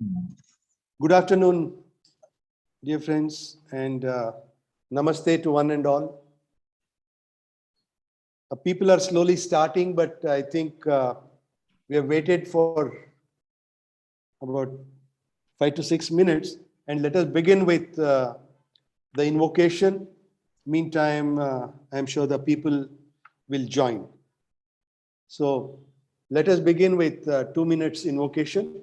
Good afternoon, dear friends, and namaste to one and all. People are slowly starting, but I think we have waited for about 5 to 6 minutes, and let us begin with the invocation. Meantime, I'm sure the people will join. So let us begin with 2 minutes invocation.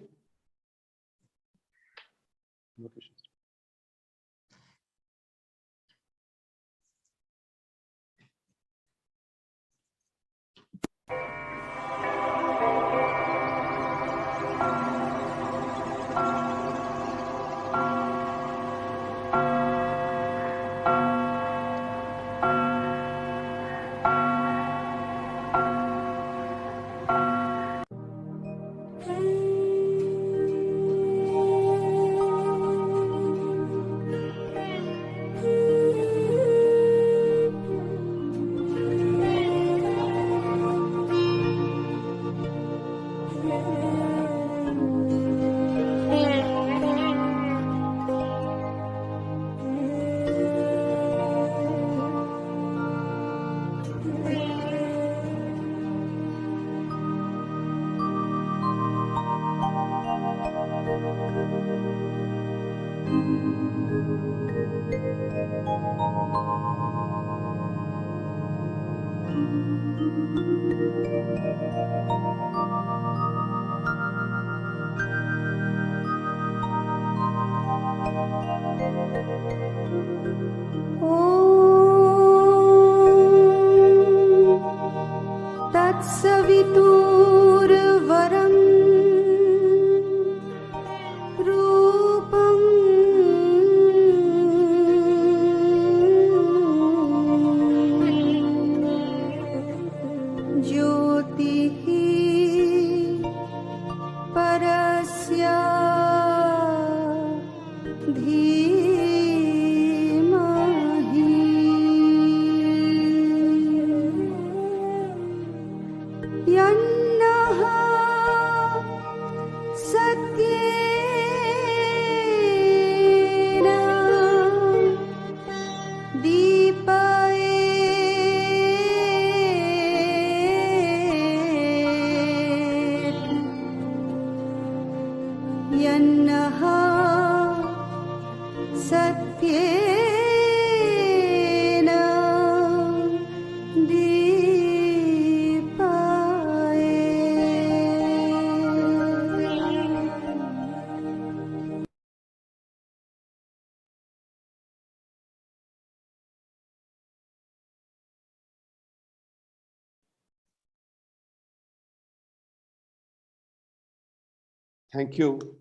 Thank you,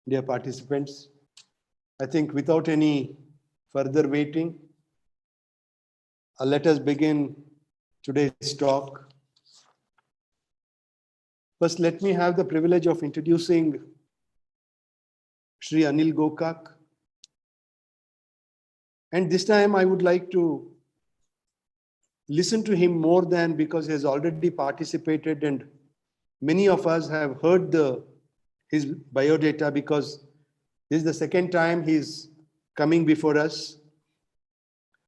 dear participants. I think without any further waiting, let us begin today's talk. First, let me have the privilege of introducing Sri Anil Gokak. And this time I would like to listen to him more than because he has already participated, and many of us have heard his biodata because this is the second time he's coming before us.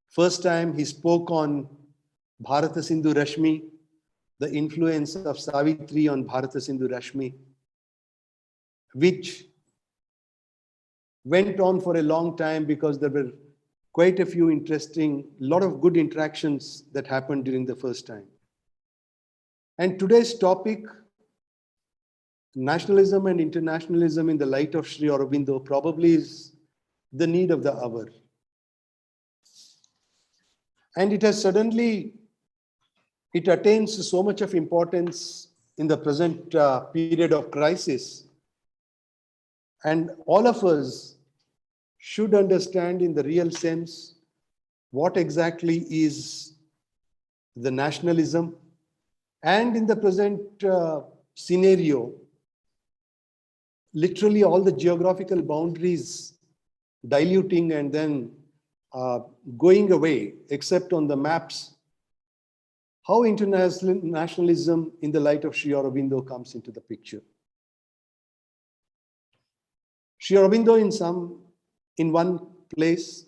First time he spoke on Bharata Sindhu Rashmi, the influence of Savitri on Bharata Sindhu Rashmi, which went on for a long time because there were quite a few lot of good interactions that happened during the first time. And today's topic, nationalism and internationalism in the light of Sri Aurobindo, probably is the need of the hour. And it attains so much of importance in the present period of crisis. And all of us should understand in the real sense what exactly is the nationalism. And in the present scenario, literally all the geographical boundaries diluting and then going away, except on the maps, how international nationalism in the light of Sri Aurobindo comes into the picture. Sri Aurobindo in one place,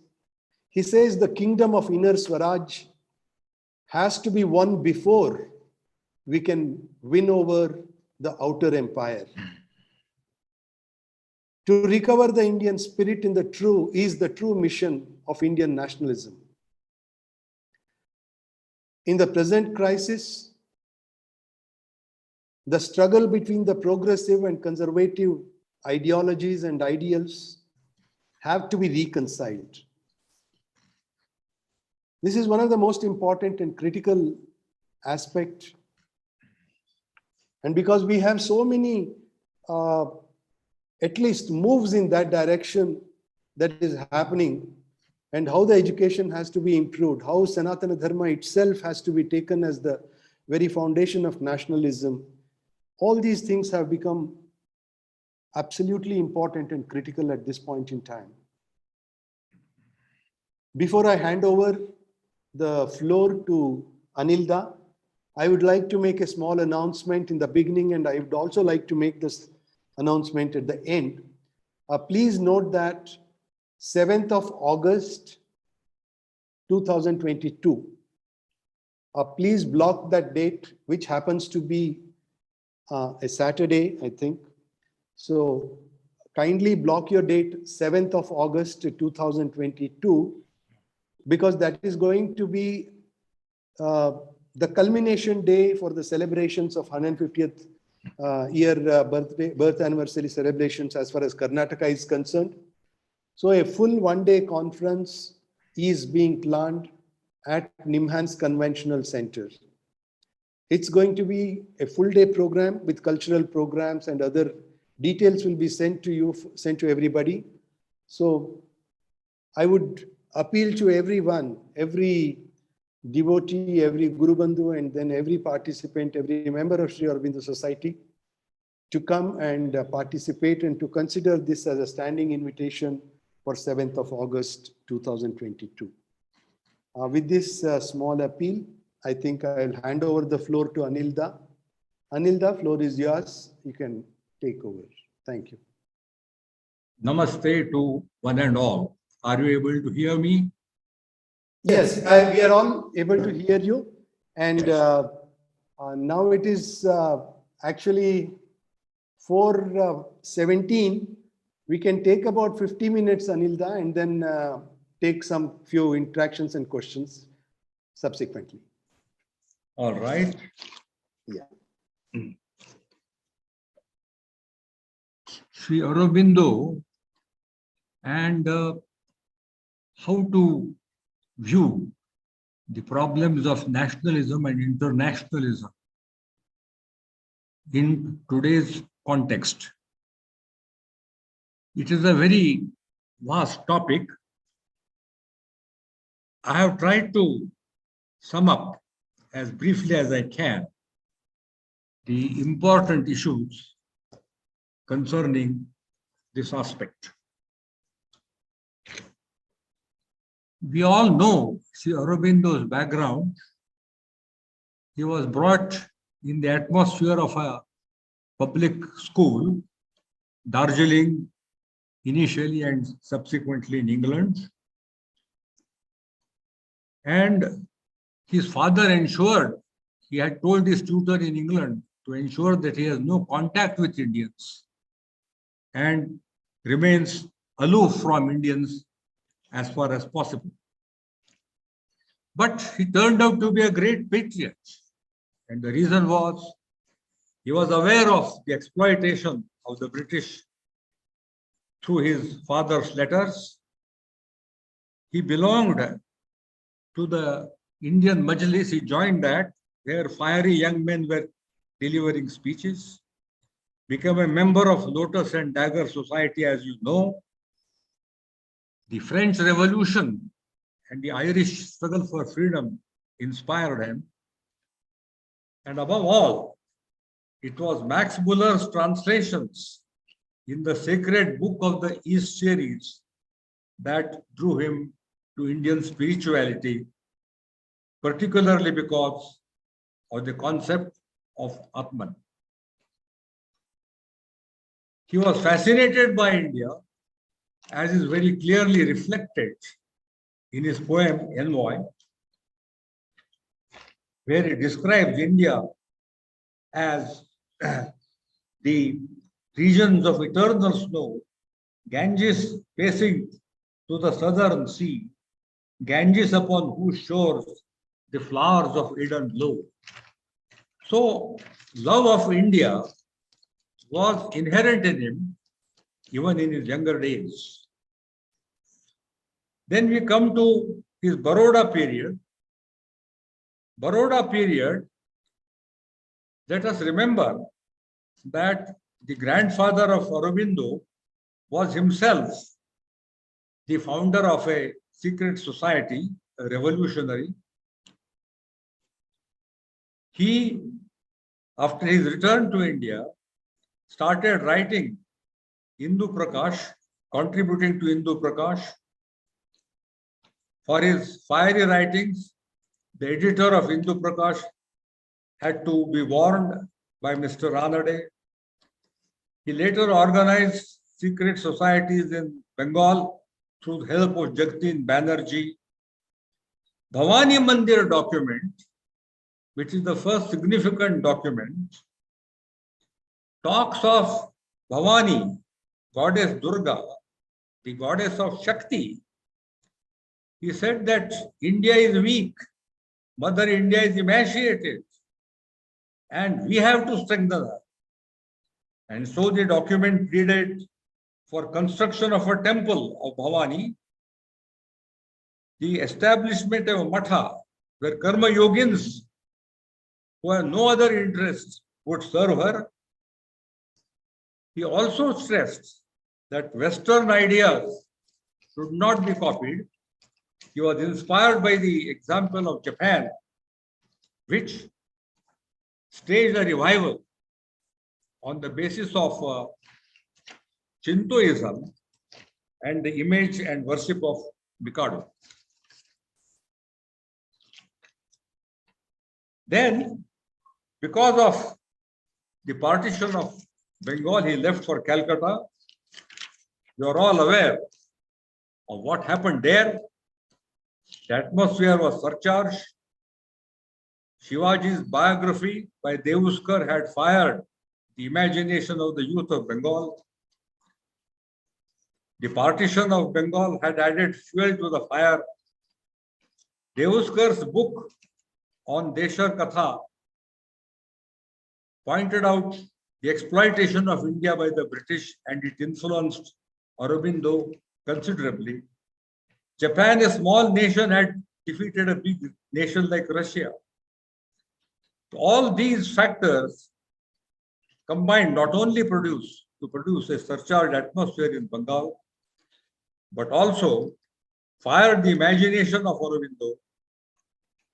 he says the kingdom of inner Swaraj has to be won before we can win over the outer empire. To recover the Indian spirit is the true mission of Indian nationalism. In the present crisis, the struggle between the progressive and conservative ideologies and ideals have to be reconciled. This is one of the most important and critical aspects. And because we have so many, at least moves in that direction that is happening, and how the education has to be improved, how Sanatana Dharma itself has to be taken as the very foundation of nationalism, all these things have become absolutely important and critical at this point in time. Before I hand over the floor to Anil, I would like to make a small announcement in the beginning, and I would also like to make this announcement at the end. Please note that 7th of August 2022, please block that date, which happens to be a Saturday, I think. So kindly block your date 7th of August 2022, because that is going to be the culmination day for the celebrations of 150th year birth anniversary celebrations as far as Karnataka is concerned. So a full one-day conference is being planned at Nimhans Conventional Center. It's going to be a full-day program with cultural programs, and other details will be sent to you, sent to everybody. So I would appeal to everyone, every devotee, every Guru Bandhu, and then every participant, every member of Sri Aurobindo Society to come and participate, and to consider this as a standing invitation for 7th of August 2022. With this small appeal, I think I'll hand over the floor to Anil. Anil, floor is yours. You can take over. Thank you. Namaste to one and all. Are you able to hear me? Yes, we are all able to hear you. And now it is actually 4:17. We can take about 50 minutes, Anilda, and then take some few interactions and questions subsequently. All right. Yeah. Sri Aurobindo and how to view the problems of nationalism and internationalism in today's context. It is a very vast topic. I have tried to sum up as briefly as I can the important issues concerning this aspect. We all know Sri Aurobindo's background. He was brought in the atmosphere of a public school, Darjeeling initially and subsequently in England. And his father ensured, he had told his tutor in England to ensure that he has no contact with Indians and remains aloof from Indians as far as possible. But he turned out to be a great patriot. And the reason was, he was aware of the exploitation of the British through his father's letters. He belonged to the Indian Majlis. He joined that, where fiery young men were delivering speeches. Became a member of Lotus and Dagger Society, as you know. The French Revolution and the Irish struggle for freedom inspired him. And above all, it was Max Muller's translations in the Sacred Book of the East series that drew him to Indian spirituality, particularly because of the concept of Atman. He was fascinated by India as is very clearly reflected in his poem Envoy, where he describes India as the regions of eternal snow, Ganges facing to the southern sea, Ganges upon whose shores the flowers of Eden blow. So, love of India was inherent in him even in his younger days. Then we come to his Baroda period. Baroda period, let us remember that the grandfather of Aurobindo was himself the founder of a secret society, a revolutionary. He, after his return to India, started writing Hindu Prakash, contributing to Hindu Prakash. For his fiery writings, the editor of Hindu Prakash had to be warned by Mr. Ranade. He later organized secret societies in Bengal through the help of Jagdeen Banerjee. Bhavani Mandir document, which is the first significant document, talks of Bhavani, goddess Durga, the goddess of Shakti. He said that India is weak, Mother India is emaciated, and we have to strengthen her. And so the document pleaded for construction of a temple of Bhavani, the establishment of a matha where karma yogins who have no other interest would serve her. He also stressed that Western ideas should not be copied. He was inspired by the example of Japan, which staged a revival on the basis of Shintoism and the image and worship of Mikado. Then, because of the partition of Bengal, he left for Calcutta. You are all aware of what happened there. The atmosphere was surcharged. Shivaji's biography by Devuskar had fired the imagination of the youth of Bengal. The partition of Bengal had added fuel to the fire. Devuskar's book on Deshar Katha pointed out the exploitation of India by the British, and it influenced Aurobindo considerably. Japan, a small nation, had defeated a big nation like Russia. All these factors combined not only to produce a surcharged atmosphere in Bengal, but also fired the imagination of Aurobindo,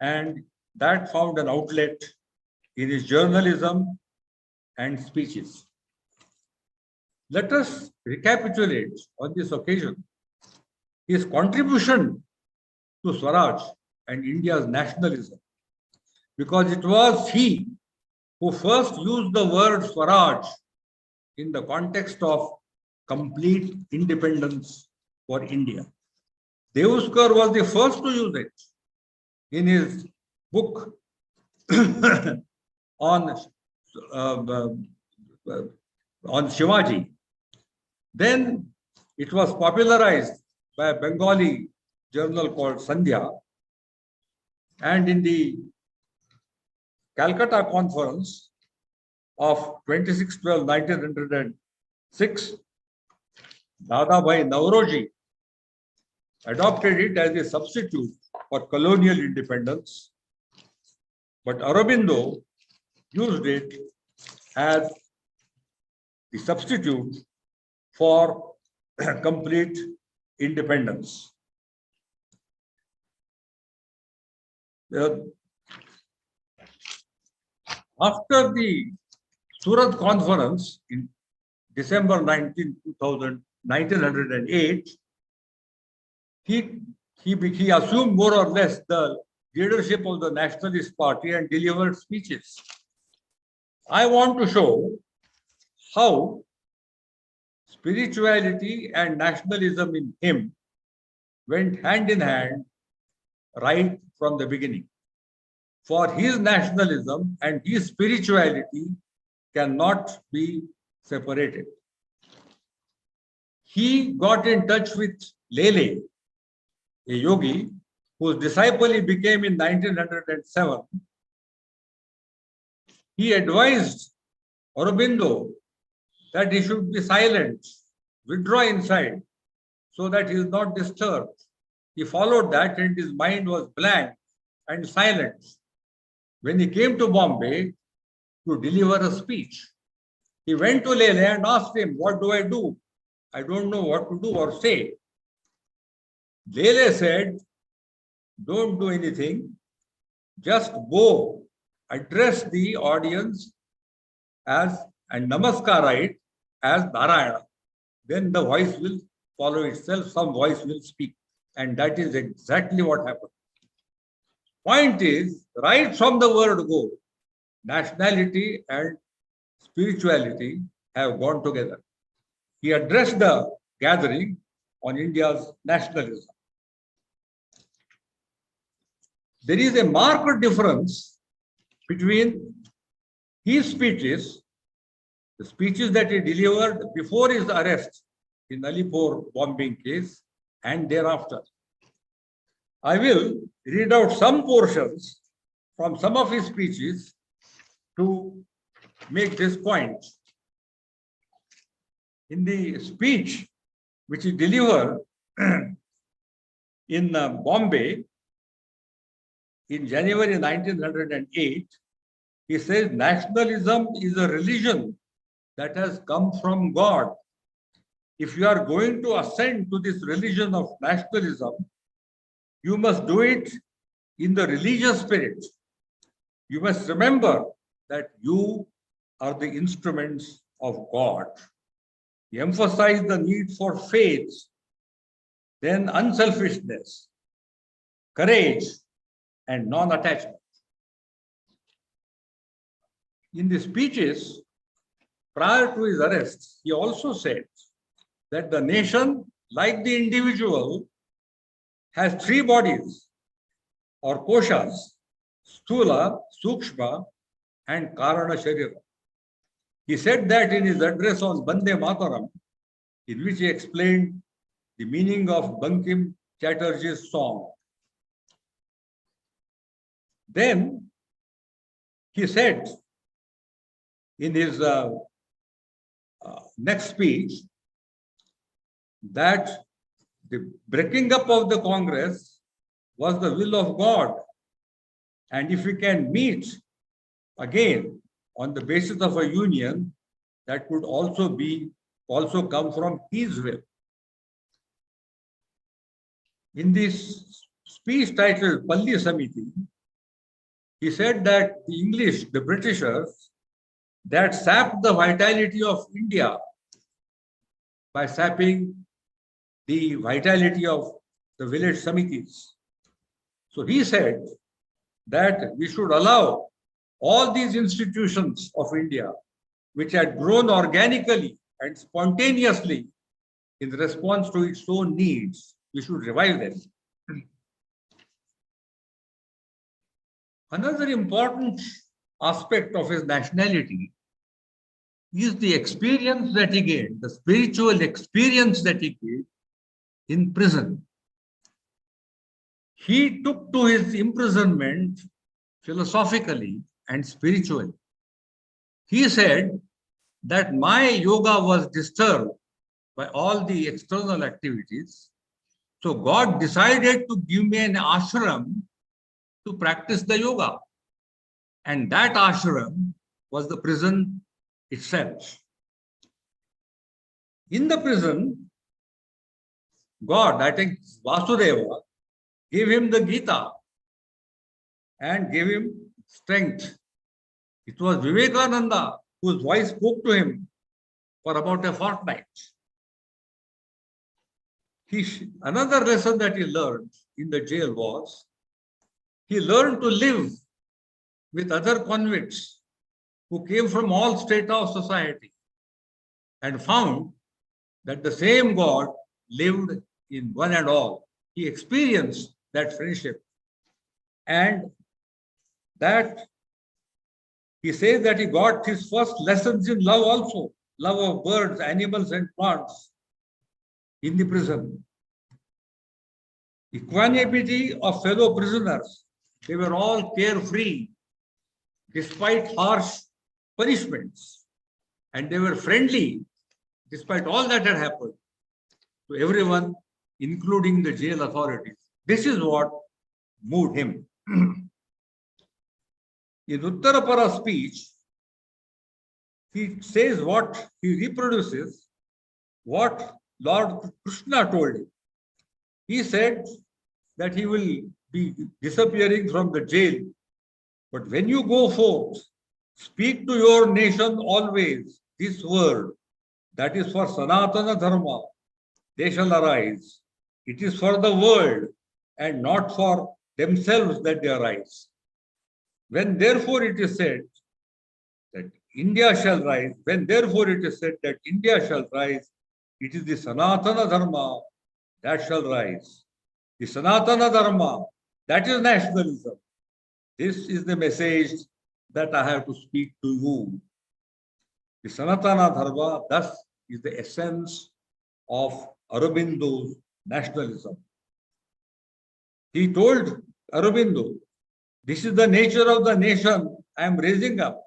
and that found an outlet in his journalism and speeches. Let us recapitulate on this occasion his contribution to Swaraj and India's nationalism, because it was he who first used the word Swaraj in the context of complete independence for India. Devuskar was the first to use it in his book on Shivaji. Then it was popularized by a Bengali journal called Sandhya, and in the Calcutta Conference of 26/12/1906, Dadabhai Nauroji adopted it as a substitute for colonial independence, but Aurobindo used it as the substitute for complete independence. After the Surat Conference in December 1908, he assumed more or less the leadership of the Nationalist Party and delivered speeches. I want to show how spirituality and nationalism in him went hand in hand right from the beginning. For his nationalism and his spirituality cannot be separated. He got in touch with Lele, a yogi whose disciple he became in 1907. He advised Aurobindo that he should be silent, withdraw inside, so that he is not disturbed. He followed that and his mind was blank and silent. When he came to Bombay to deliver a speech, he went to Lele and asked him, "What do I do? I don't know what to do or say." Lele said, "Don't do anything, just go, address the audience as and namaskar as Narayana. Then the voice will follow itself, some voice will speak." And that is exactly what happened. Point is, right from the word go, nationality and spirituality have gone together. He addressed the gathering on India's nationalism. There is a marked difference between his speeches, the speeches that he delivered before his arrest in Alipur bombing case and thereafter. I will read out some portions from some of his speeches to make this point. In the speech which he delivered in Bombay in January 1908, he says, "Nationalism is a religion that has come from God. If you are going to ascend to this religion of nationalism, you must do it in the religious spirit. You must remember that you are the instruments of God." He emphasized the need for faith, then unselfishness, courage, and non-attachment. In the speeches prior to his arrest, he also said that the nation, like the individual, has three bodies or koshas: Sthula, Sukshma, and Karana Sharira. He said that in his address on Bande Mataram, in which he explained the meaning of Bankim Chatterjee's song. Then he said in his next speech that the breaking up of the Congress was the will of God. And if we can meet again on the basis of a union, that could also come from his will. In this speech titled Palli Samiti, he said that the English, the Britishers, that sapped the vitality of India by sapping the vitality of the village samitis. So he said that we should allow all these institutions of India, which had grown organically and spontaneously in response to its own needs, we should revive them. Another important aspect of his nationality is the experience that he gained, the spiritual experience that he gained in prison. He took to his imprisonment philosophically and spiritually. He said that my yoga was disturbed by all the external activities. So God decided to give me an ashram to practice the yoga. And that ashram was the prison itself. In the prison, God, I think Vasudeva, gave him the Gita and gave him strength. It was Vivekananda whose voice spoke to him for about a fortnight. Another lesson that he learned in the jail was he learned to live with other convicts who came from all strata of society and found that the same God lived in one and all. He experienced that friendship, and that he says that he got his first lessons in love also, love of birds, animals, and plants in the prison. Equanimity of fellow prisoners. They were all carefree despite harsh punishments, and they were friendly despite all that had happened to everyone, including the jail authorities. This is what moved him. In Uttarapara speech, he says what he reproduces, what Lord Krishna told him. He said that he will be disappearing from the jail, but when you go forth, speak to your nation always this word, that is for Sanatana Dharma, they shall arise. It is for the world and not for themselves that they arise. When therefore it is said that India shall rise, when therefore it is said that India shall rise, it is the Sanatana Dharma that shall rise. The Sanatana Dharma, that is nationalism. This is the message that I have to speak to you. The Sanatana Dharma, thus, is the essence of Aurobindo's nationalism. He told Aurobindo, this is the nature of the nation I am raising up,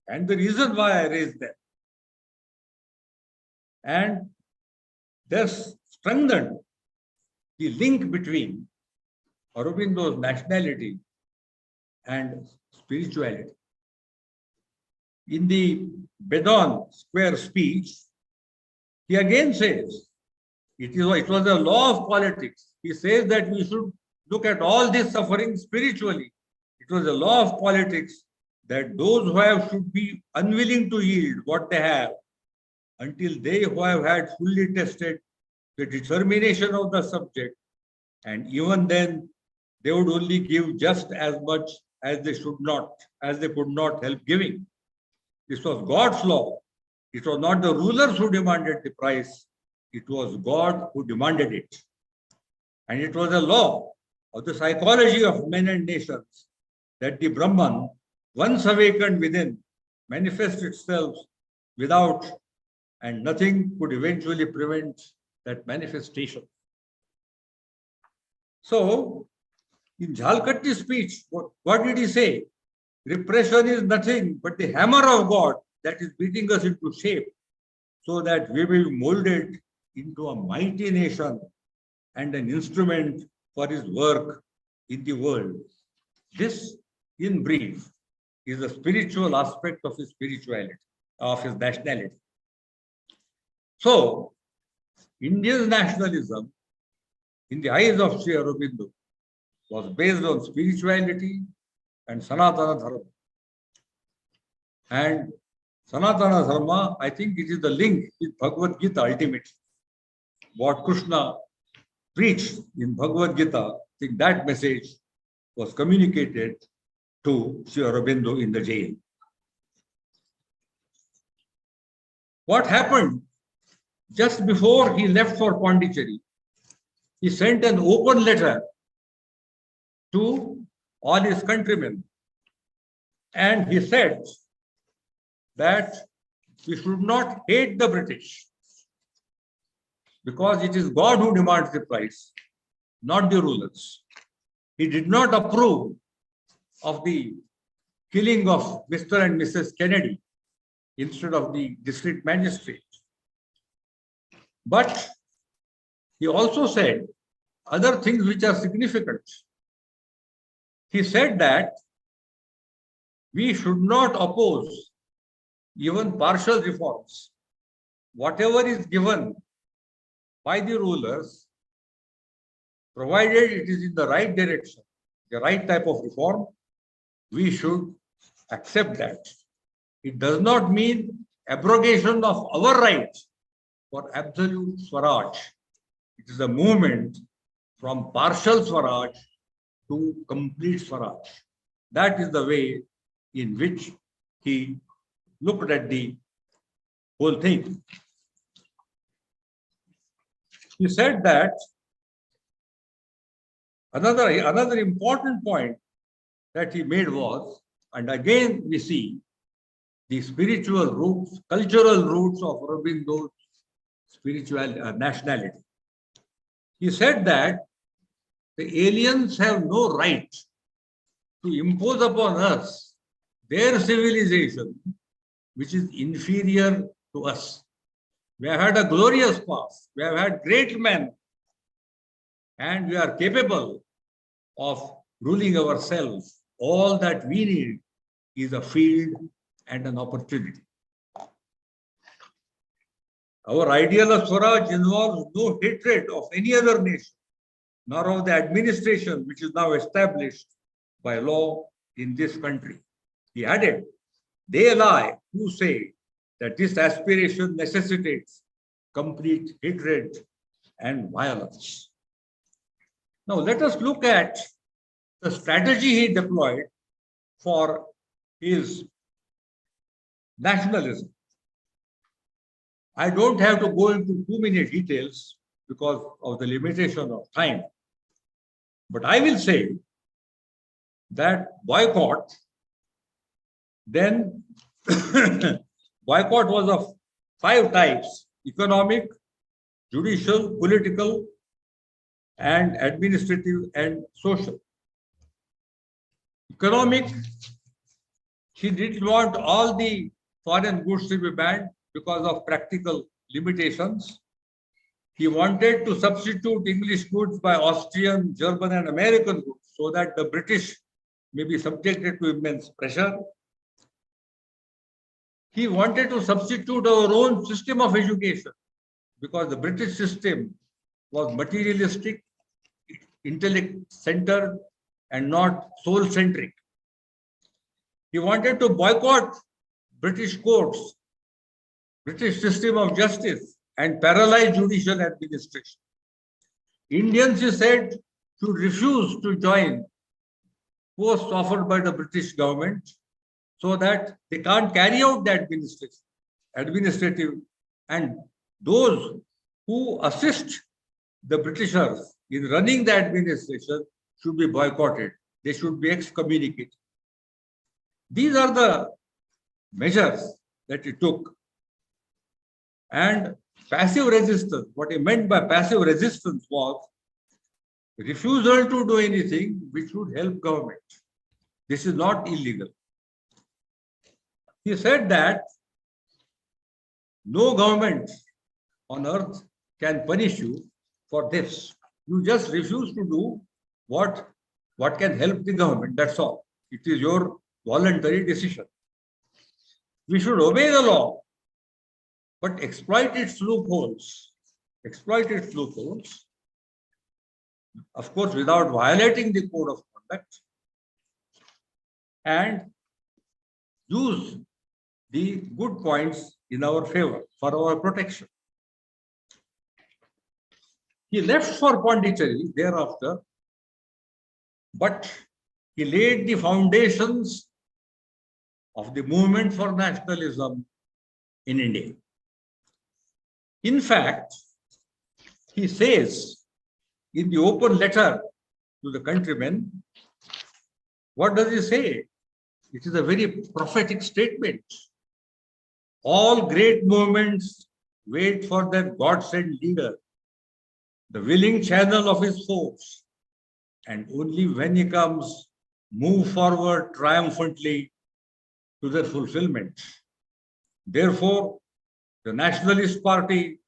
and the reason why I raised them. And thus strengthened the link between Aurobindo's nationality and spirituality. In the Bedon Square speech, he again says, it was a law of politics. He says that we should look at all this suffering spiritually. It was a law of politics that those who have should be unwilling to yield what they have until they who have had fully tested the determination of the subject, and even then they would only give just as much as they should not, as they could not help giving. This was God's law. It was not the rulers who demanded the price. It was God who demanded it. And it was a law of the psychology of men and nations that the Brahman, once awakened within, manifests itself without, and nothing could eventually prevent that manifestation. So, in Jhalkatti's speech, what did he say? Repression is nothing but the hammer of God that is beating us into shape so that we will be molded into a mighty nation and an instrument for his work in the world. This, in brief, is the spiritual aspect of his spirituality, of his nationality. So, India's nationalism, in the eyes of Sri Aurobindo, was based on spirituality and Sanatana Dharma. And Sanatana Dharma, I think it is the link with Bhagavad Gita ultimately. What Krishna preached in Bhagavad Gita, I think that message was communicated to Sri Aurobindo in the jail. What happened just before he left for Pondicherry? He sent an open letter to all his countrymen, and he said that we should not hate the British because it is God who demands the price, not the rulers. He did not approve of the killing of Mr. and Mrs. Kennedy instead of the district magistrate. But he also said other things which are significant. He said that we should not oppose even partial reforms. Whatever is given by the rulers, provided it is in the right direction, the right type of reform, we should accept that. It does not mean abrogation of our right for absolute Swaraj. It is a movement from partial Swaraj to complete Swaraj. That is the way in which he looked at the whole thing. He said that another important point that he made was, and again we see the spiritual roots, cultural roots of Aurobindo's spiritual nationality. He said that the aliens have no right to impose upon us their civilization, which is inferior to us. We have had a glorious past. We have had great men, and we are capable of ruling ourselves. All that we need is a field and an opportunity. Our ideal of Swaraj involves no hatred of any other nation, nor of the administration which is now established by law in this country. He added, they lie who say that this aspiration necessitates complete hatred and violence. Now let us look at the strategy he deployed for his nationalism. I don't have to go into too many details because of the limitation of time. But I will say that boycott, then boycott was of 5 types: economic, judicial, political, and administrative and social. Economic, he didn't want all the foreign goods to be banned because of practical limitations. He wanted to substitute English goods by Austrian, German, and American goods so that the British may be subjected to immense pressure. He wanted to substitute our own system of education because the British system was materialistic, intellect-centered, and not soul-centric. He wanted to boycott British courts, British system of justice, and paralyze judicial administration. Indians, he said, should refuse to join posts offered by the British government so that they can't carry out the administrative, and those who assist the Britishers in running the administration should be boycotted. They should be excommunicated. These are the measures that he took. And passive resistance, what he meant by passive resistance was refusal to do anything which would help government. This is not illegal. He said that no government on earth can punish you for this. You just refuse to do what can help the government, that's all. It is your voluntary decision. We should obey the law, but exploit its loopholes. Exploit its loopholes, of course, without violating the code of conduct, and use the good points in our favor for our protection. He left for Pondicherry thereafter, but he laid the foundations of the movement for nationalism in India. In fact, he says in the open letter to the countrymen, what does he say? It is a very prophetic statement. All great movements wait for their God-sent leader, the willing channel of his force, and only when he comes, move forward triumphantly to their fulfillment. Therefore, the Nationalist Party,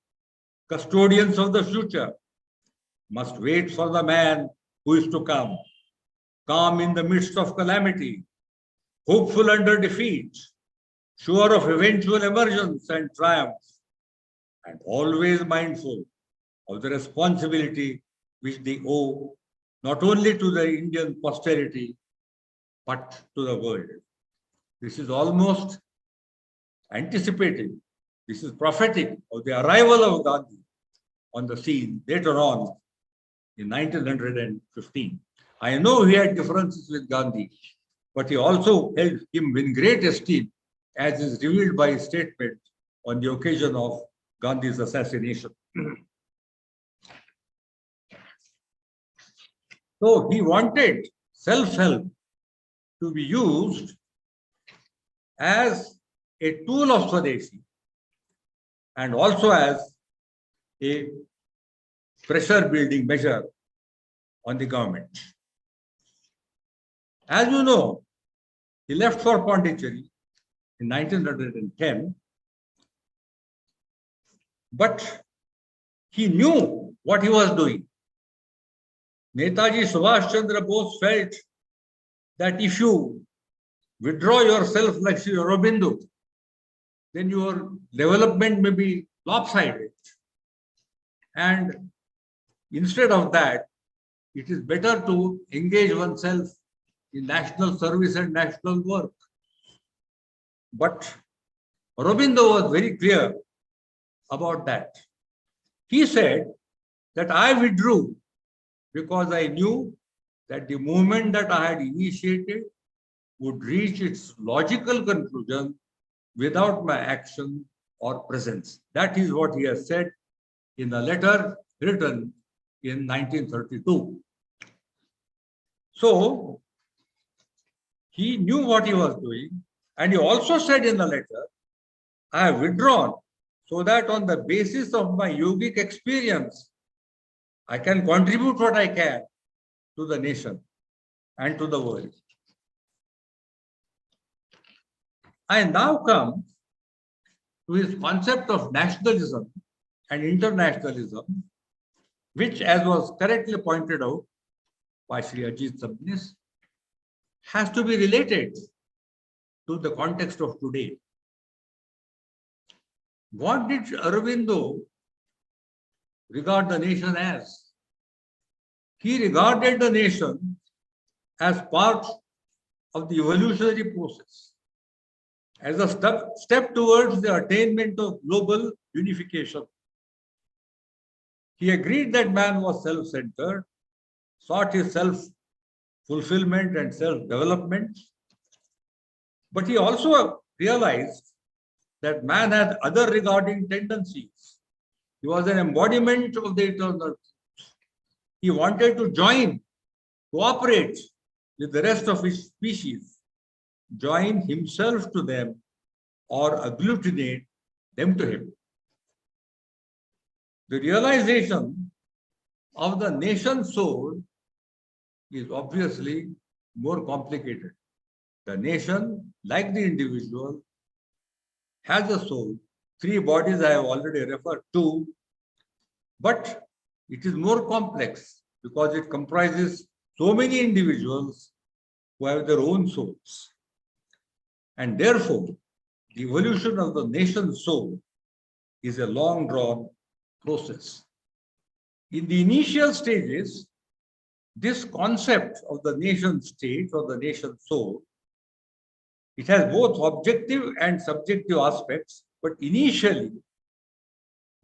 custodians of the future, must wait for the man who is to come, calm in the midst of calamity, hopeful under defeat, sure of eventual emergence and triumph, and always mindful of the responsibility which they owe not only to the Indian posterity, but to the world. This is almost anticipating, this is prophetic of the arrival of Gandhi on the scene later on in 1915. I know he had differences with Gandhi, but he also held him in great esteem, as is revealed by his statement on the occasion of Gandhi's assassination. So he wanted self-help to be used as a tool of Swadeshi and also as a pressure building measure on the government. As you know, he left for Pondicherry in 1910, but he knew what he was doing. Netaji Subhash Chandra Bose felt that if you withdraw yourself like Sri Aurobindo, then your development may be lopsided. And instead of that, it is better to engage oneself in national service and national work. But Aurobindo was very clear about that. He said that I withdrew because I knew that the movement that I had initiated would reach its logical conclusion without my action or presence. That is what he has said in a letter written in 1932. So he knew what he was doing, and he also said in the letter, I have withdrawn so that on the basis of my yogic experience, I can contribute what I can to the nation and to the world. I now come to his concept of nationalism and internationalism, which, as was correctly pointed out by Sri Ajit Sabnis, has to be related to the context of today. What did Aurobindo regard the nation as? He regarded the nation as part of the evolutionary process, as a step towards the attainment of global unification. He agreed that man was self-centered, sought his self-fulfillment and self-development, but he also realized that man had other regarding tendencies. He was an embodiment of the eternal. He wanted to join, cooperate with the rest of his species, join himself to them, or agglutinate them to him. The realization of the nation soul is obviously more complicated. The nation, like the individual, has a soul. 3 bodies I have already referred to, but it is more complex because it comprises so many individuals who have their own souls. And therefore, the evolution of the nation's soul is a long-drawn process. In the initial stages, this concept of the nation state or the nation soul, it has both objective and subjective aspects, but initially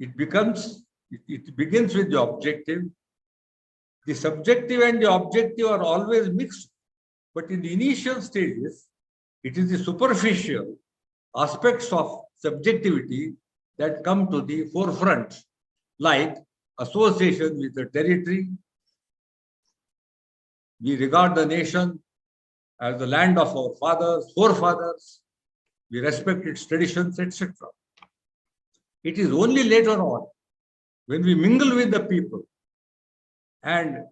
it begins with the objective. The subjective and the objective are always mixed, but in the initial stages, it is the superficial aspects of subjectivity that come to the forefront, like association with the territory. We regard the nation as the land of our fathers, forefathers. We respect its traditions, etc. It is only later on, when we mingle with the people and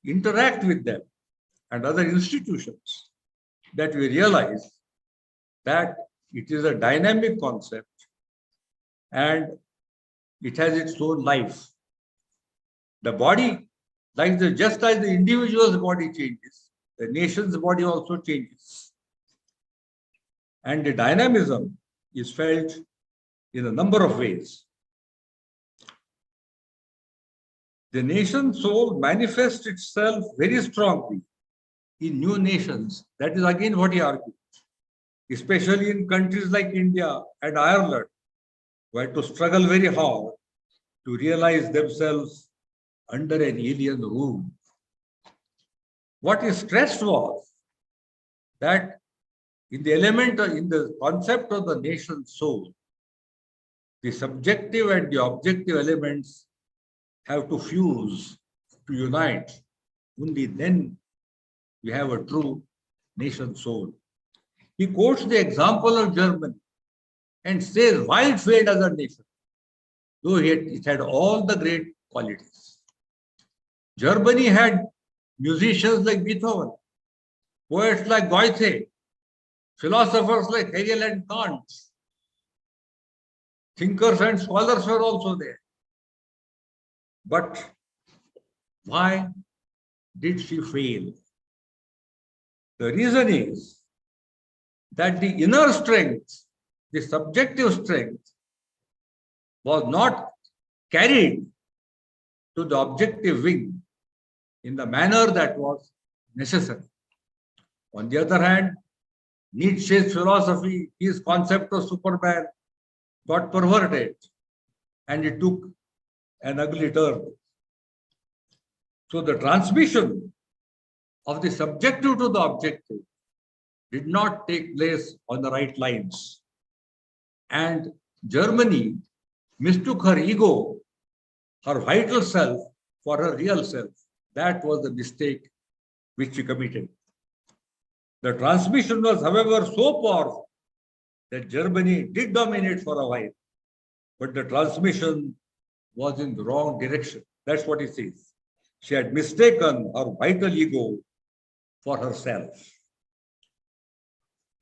interact with them and other institutions, that we realize that it is a dynamic concept and it has its own life. The body, just as the individual's body changes, the nation's body also changes. And the dynamism is felt in a number of ways. The nation soul manifests itself very strongly in new nations. That is again what he argued, especially in countries like India and Ireland, who had to struggle very hard to realize themselves under an alien rule. What he stressed was that in the concept of the nation soul, the subjective and the objective elements have to fuse, to unite. Only then we have a true nation soul. He quotes the example of Germany and says why it failed as a nation, though it had all the great qualities. Germany had musicians like Beethoven, poets like Goethe, philosophers like Hegel and Kant. Thinkers and scholars were also there. But why did she fail? The reason is that the inner strength, the subjective strength, was not carried to the objective wing in the manner that was necessary. On the other hand, Nietzsche's philosophy, his concept of Superman, got perverted and it took an ugly turn. So the transmission of the subjective to the objective did not take place on the right lines. And Germany mistook her ego, her vital self, for her real self. That was the mistake which she committed. The transmission was, however, so powerful that Germany did dominate for a while, but the transmission was in the wrong direction. That's what he says. She had mistaken her vital ego for herself.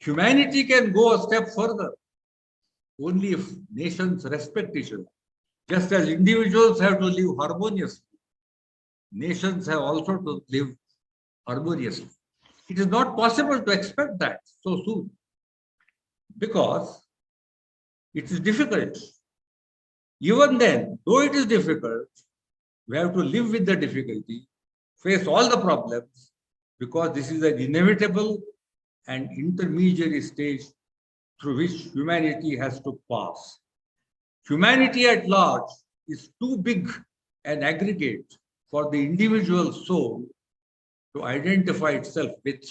Humanity can go a step further only if nations respect each other. Just as individuals have to live harmoniously, nations have also to live harmoniously. It is not possible to expect that so soon because it is difficult. Even then, though it is difficult, we have to live with the difficulty, face all the problems, because this is an inevitable and intermediary stage through which humanity has to pass. Humanity at large is too big an aggregate for the individual soul to identify itself with,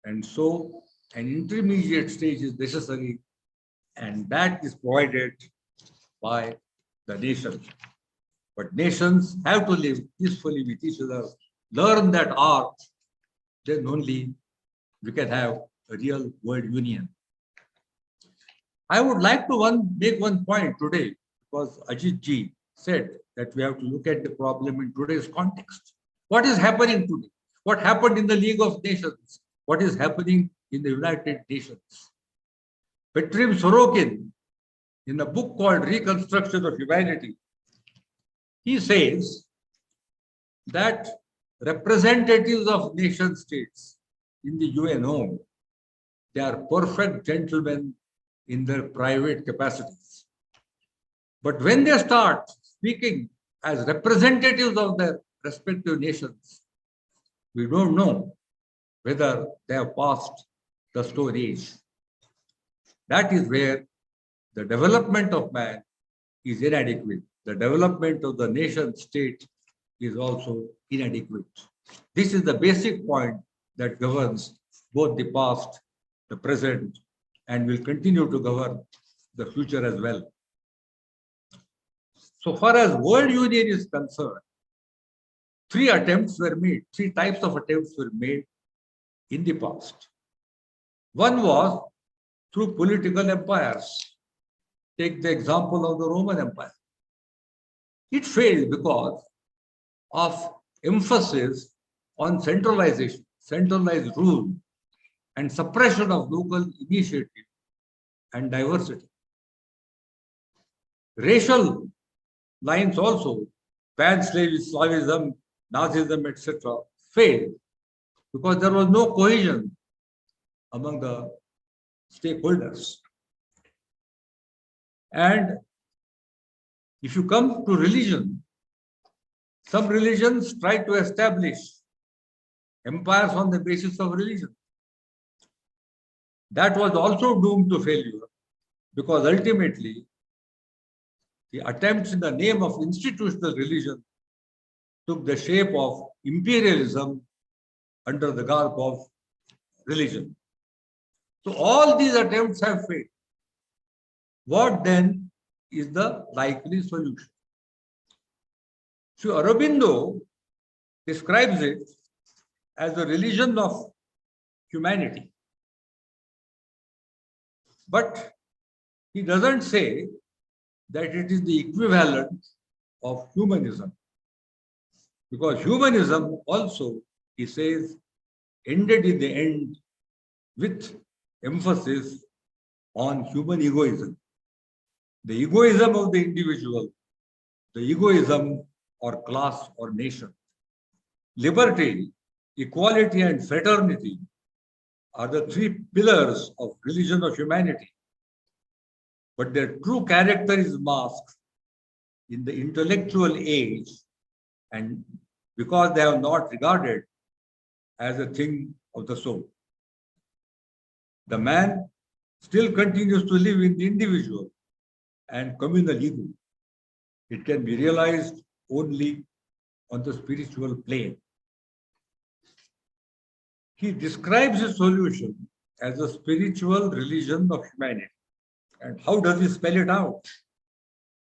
and so an intermediate stage is necessary, and that is provided by the nation. But nations have to live peacefully with each other, learn that art, then only we can have a real world union. I would like to make one point today, because Ajit ji said that we have to look at the problem in today's context. What is happening today? What happened in the League of Nations? What is happening in the United Nations? Petrim Sorokin, in a book called Reconstruction of Humanity, he says that representatives of nation states in the UNO, they are perfect gentlemen in their private capacities. But when they start speaking as representatives of their respective nations, we don't know whether they have passed the stone age. That is where the development of man is inadequate. The development of the nation state is also inadequate. This is the basic point that governs both the past, the present, and will continue to govern the future as well. So far as world union is concerned, three types of attempts were made in the past. One was through political empires. Take the example of the Roman Empire. It failed because of emphasis on centralization, centralized rule, and suppression of local initiative and diversity. Racial lines also, pan-Slavism, Nazism, etc., failed because there was no cohesion among the stakeholders. And if you come to religion, some religions try to establish empires on the basis of religion. That was also doomed to failure because ultimately the attempts in the name of institutional religion took the shape of imperialism under the garb of religion. So all these attempts have failed. What then is the likely solution? Sri Aurobindo describes it as a religion of humanity. But he doesn't say that it is the equivalent of humanism. Because humanism also, he says, ended in the end with emphasis on human egoism. The egoism of the individual, the egoism or class or nation. Liberty, equality, and fraternity are the three pillars of religion of humanity. But their true character is masked in the intellectual age, and because they are not regarded as a thing of the soul. The man still continues to live in the individual and communal ego. It can be realized only on the spiritual plane. He describes his solution as a spiritual religion of humanity. And how does he spell it out?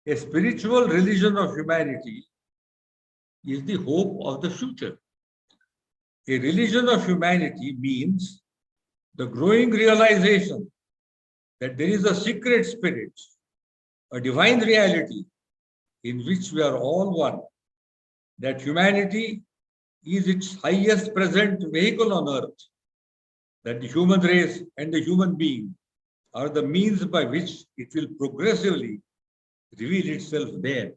A spiritual religion of humanity is the hope of the future. A religion of humanity means the growing realization that there is a secret spirit, a divine reality in which we are all one, that humanity is its highest present vehicle on earth, that the human race and the human being are the means by which it will progressively reveal itself there.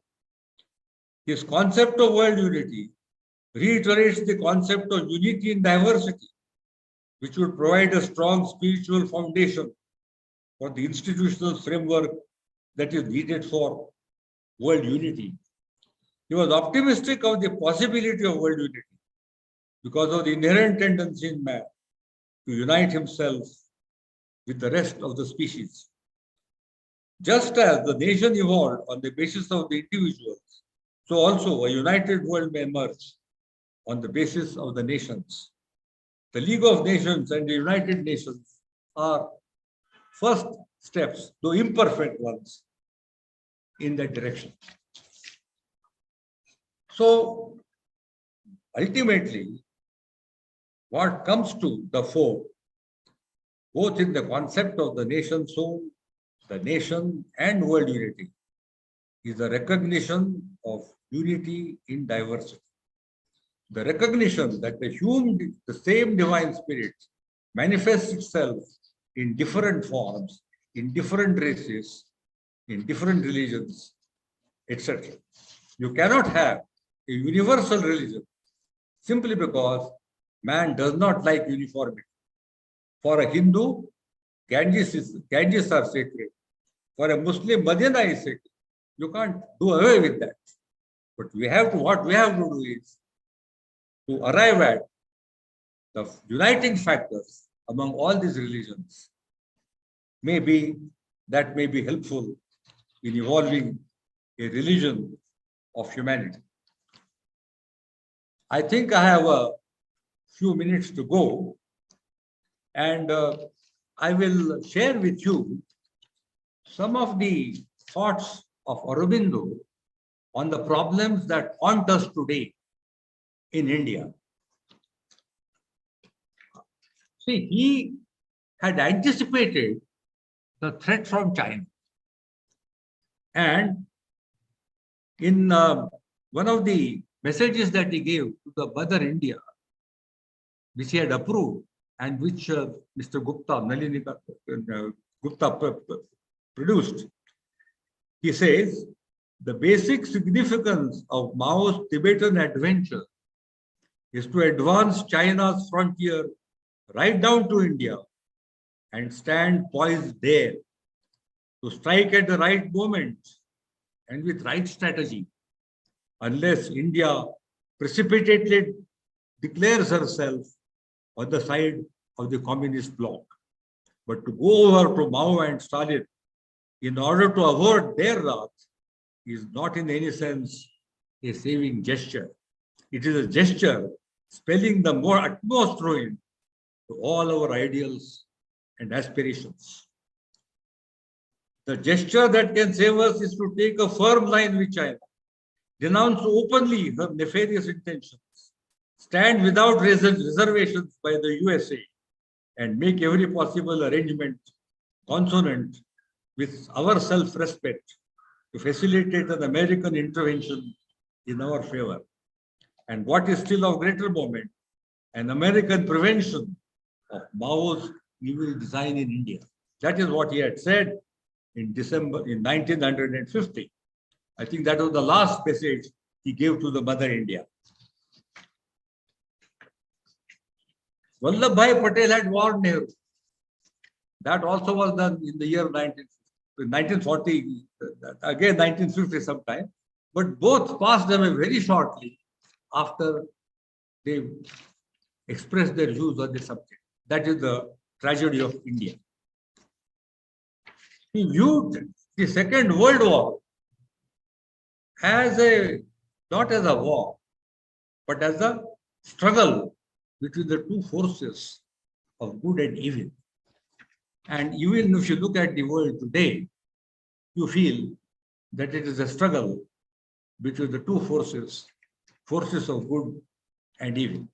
His concept of world unity reiterates the concept of unity in diversity, which would provide a strong spiritual foundation for the institutional framework that is needed for world unity. He was optimistic of the possibility of world unity because of the inherent tendency in man to unite himself with the rest of the species. Just as the nation evolved on the basis of the individuals, so also a united world may emerge on the basis of the nations. The League of Nations and the United Nations are first steps, though imperfect ones, in that direction. So ultimately, what comes to the fore, both in the concept of the nation soul, the nation and world unity, is the recognition of unity in diversity. The recognition that the same divine spirit manifests itself in different forms, in different races, in different religions, etc. You cannot have a universal religion simply because man does not like uniformity. For a Hindu, Ganges are sacred. For a Muslim, Medina is sacred. You can't do away with that. But what we have to do is to arrive at the uniting factors among all these religions. Maybe that may be helpful in evolving a religion of humanity. I think I have a few minutes to go, and I will share with you some of the thoughts of Aurobindo on the problems that haunt us today in India. See, he had anticipated the threat from China. And in one of the messages that he gave to the Mother India, which he had approved and which Mr. Gupta, Nalini Gupta produced, he says, the basic significance of Mao's Tibetan adventure is to advance China's frontier right down to India and stand poised there to strike at the right moment and with right strategy, unless India precipitately declares herself on the side of the communist bloc. But to go over to Mao and Stalin in order to avert their wrath is not in any sense a saving gesture. It is a gesture spelling the utmost ruin to all our ideals and aspirations. The gesture that can save us is to take a firm line with China, denounce openly her nefarious intentions, stand without reservations by the USA and make every possible arrangement consonant with our self-respect to facilitate an American intervention in our favor. And what is still of greater moment, an American prevention of Mao's evil design in India. That is what he had said in December in 1950. I think that was the last message he gave to the Mother India. Vallabhbhai Patel had warned Nehru. That also was done in the year 1940, again 1950 sometime. But both passed away very shortly after they expressed their views on the subject. That is the tragedy of India. He viewed the Second World War as not as a war, but as a struggle between the two forces of good and evil. And even if you look at the world today, you feel that it is a struggle between the two forces of good and evil.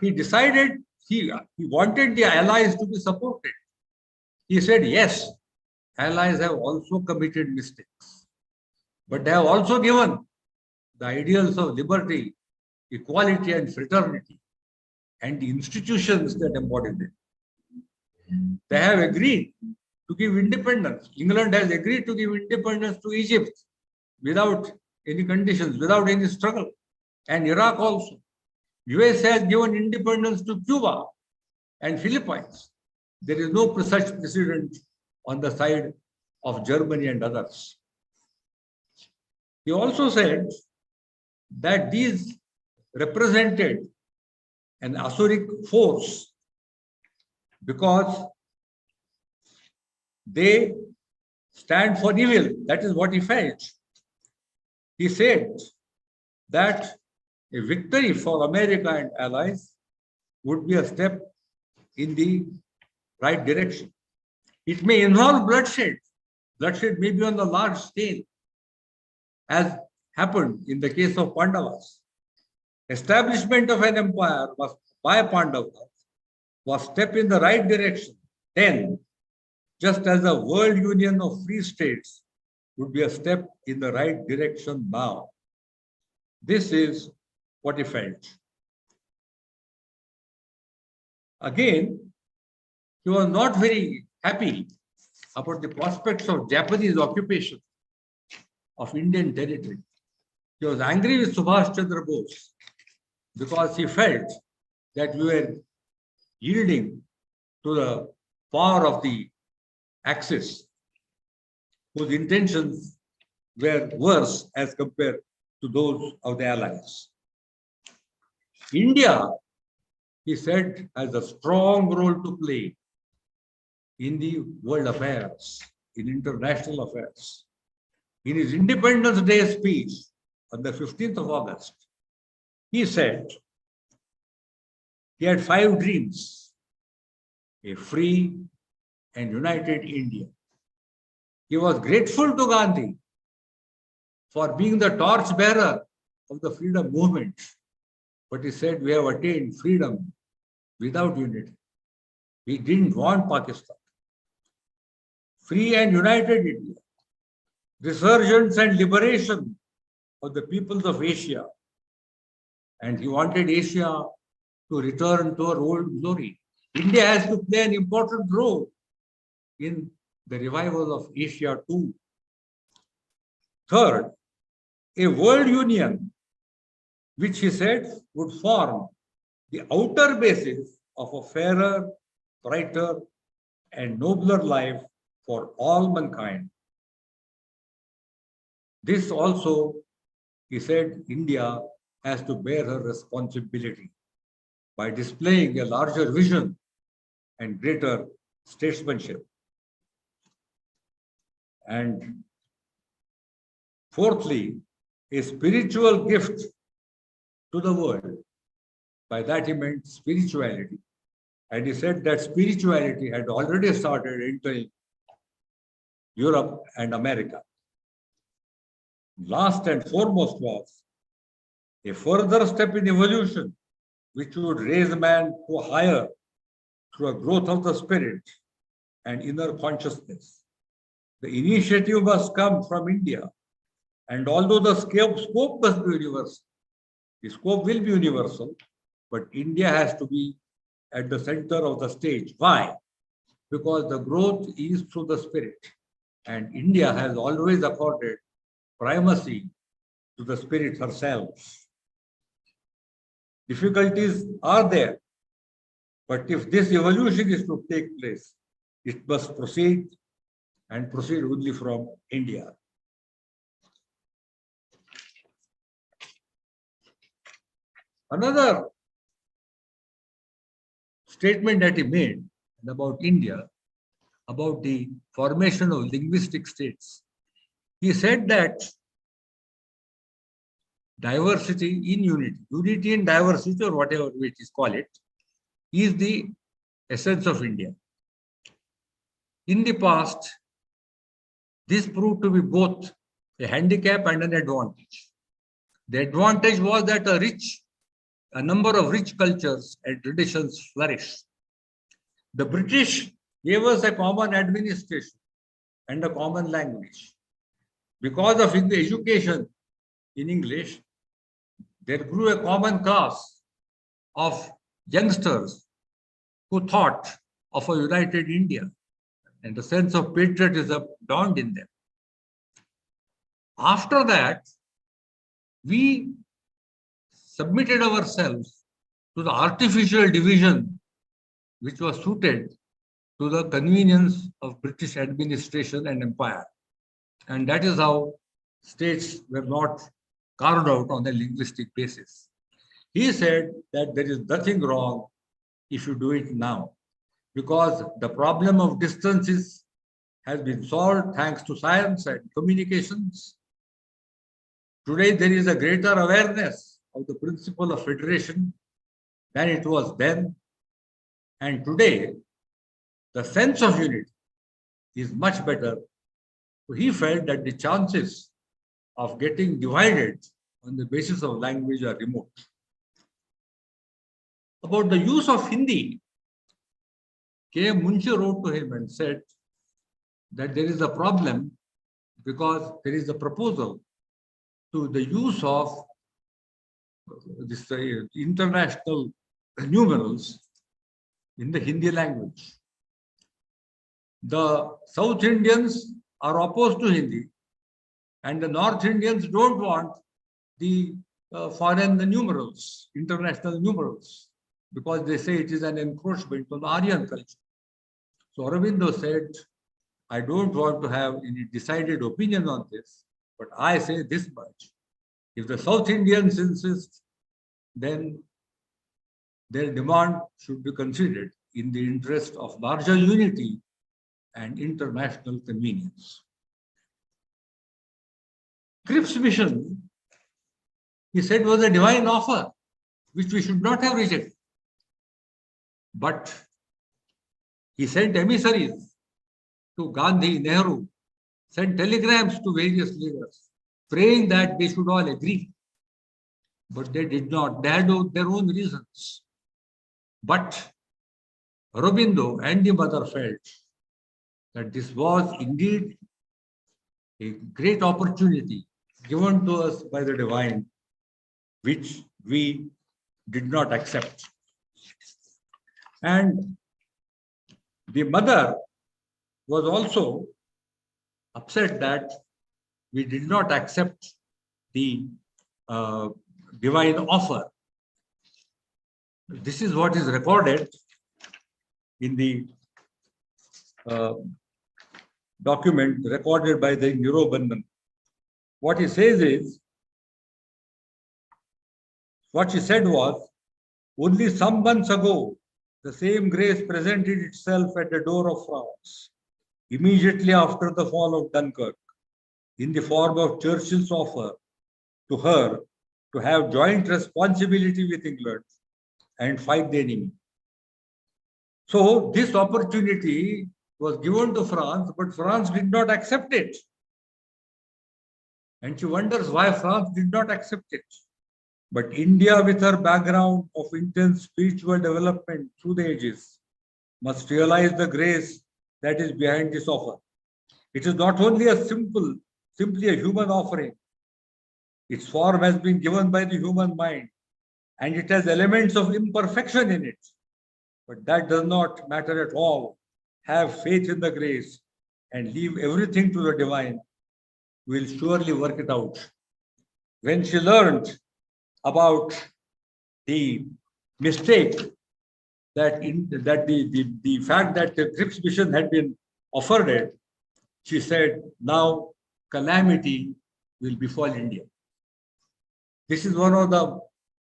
He decided he wanted the allies to be supported. He said, yes, allies have also committed mistakes, but they have also given the ideals of liberty, equality, and fraternity, and the institutions that embody them. They have agreed to give independence. England has agreed to give independence to Egypt without any conditions, without any struggle, and Iraq also. US has given independence to Cuba and Philippines. There is no such precedent on the side of Germany and others. He also said that these represented an Asuric force because they stand for evil. That is what he felt. He said that a victory for America and allies would be a step in the right direction. It may involve bloodshed. Bloodshed may be on the large scale, as happened in the case of Pandavas. Establishment of an empire by Pandavas was a step in the right direction then, just as a world union of free states would be a step in the right direction now. This is what he felt. Again, he was not very happy about the prospects of Japanese occupation of Indian territory. He was angry with Subhash Chandra Bose because he felt that we were yielding to the power of the Axis, whose intentions were worse as compared to those of the Allies. India, he said, has a strong role to play in the world affairs, in international affairs. In his Independence Day speech on the 15th of August, he said he had 5 dreams: a free and united India. He was grateful to Gandhi for being the torchbearer of the freedom movement. But he said, we have attained freedom without unity. We didn't want Pakistan. Free and united India. Resurgence and liberation of the peoples of Asia. And he wanted Asia to return to her old glory. India has to play an important role in the revival of Asia too. Third, a world union, which he said would form the outer basis of a fairer, brighter, and nobler life for all mankind. This also, he said, India has to bear her responsibility by displaying a larger vision and greater statesmanship. And fourthly, a spiritual gift to the world. By that he meant spirituality. And he said that spirituality had already started entering Europe and America. Last and foremost was a further step in evolution which would raise man to higher through a growth of the spirit and inner consciousness. The initiative must come from India, and although the scope must be universal, the scope will be universal, but India has to be at the center of the stage. Why? Because the growth is through the spirit, and India has always accorded primacy to the spirit herself. Difficulties are there, but if this evolution is to take place, it must proceed and proceed only from India. Another statement that he made about India, about the formation of linguistic states, he said that diversity in unity, unity in diversity, or whatever we call it, is the essence of India. In the past, this proved to be both a handicap and an advantage. The advantage was that a number of rich cultures and traditions flourished. The British gave us a common administration and a common language. Because of the education in English, there grew a common class of youngsters who thought of a united India, and the sense of patriotism dawned in them. After that, we submitted ourselves to the artificial division which was suited to the convenience of British administration and empire. And that is how states were not carved out on a linguistic basis. He said that there is nothing wrong if you do it now, because the problem of distances has been solved thanks to science and communications. Today, there is a greater awareness of the principle of federation than it was then. And today, the sense of unity is much better. So he felt that the chances of getting divided on the basis of language are remote. About the use of Hindi, K. Munshi wrote to him and said that there is a problem because there is a proposal to the use of this international numerals in the Hindi language. The South Indians are opposed to Hindi, and the North Indians don't want the foreign numerals, international numerals, because they say it is an encroachment on the Aryan culture. So Aurobindo said, I don't want to have any decided opinion on this, but I say this much. If the South Indians insist, then their demand should be considered in the interest of larger unity and international convenience. Cribb's mission, he said, was a divine offer, which we should not have rejected. But he sent emissaries to Gandhi, Nehru, sent telegrams to various leaders, praying that they should all agree. But they did not. They had their own reasons. But Aurobindo and the mother felt that this was indeed a great opportunity given to us by the divine, which we did not accept. And the mother was also upset that we did not accept the divine offer. This is what is recorded in the document recorded by the Aurobindo. What he says is, what she said was, only some months ago, the same grace presented itself at the door of France, immediately after the fall of Dunkirk, in the form of Churchill's offer to her to have joint responsibility with England and fight the enemy. So this opportunity was given to France, but France did not accept it. And she wonders why France did not accept it. But India, with her background of intense spiritual development through the ages, must realize the grace that is behind this offer. It is not only simply a human offering. Its form has been given by the human mind, and it has elements of imperfection in it. But that does not matter at all. Have faith in the grace and leave everything to the divine. Will surely work it out. When she learned about the mistake that the fact that the Cripps mission had been offered it, she said, now calamity will befall India. This is one of the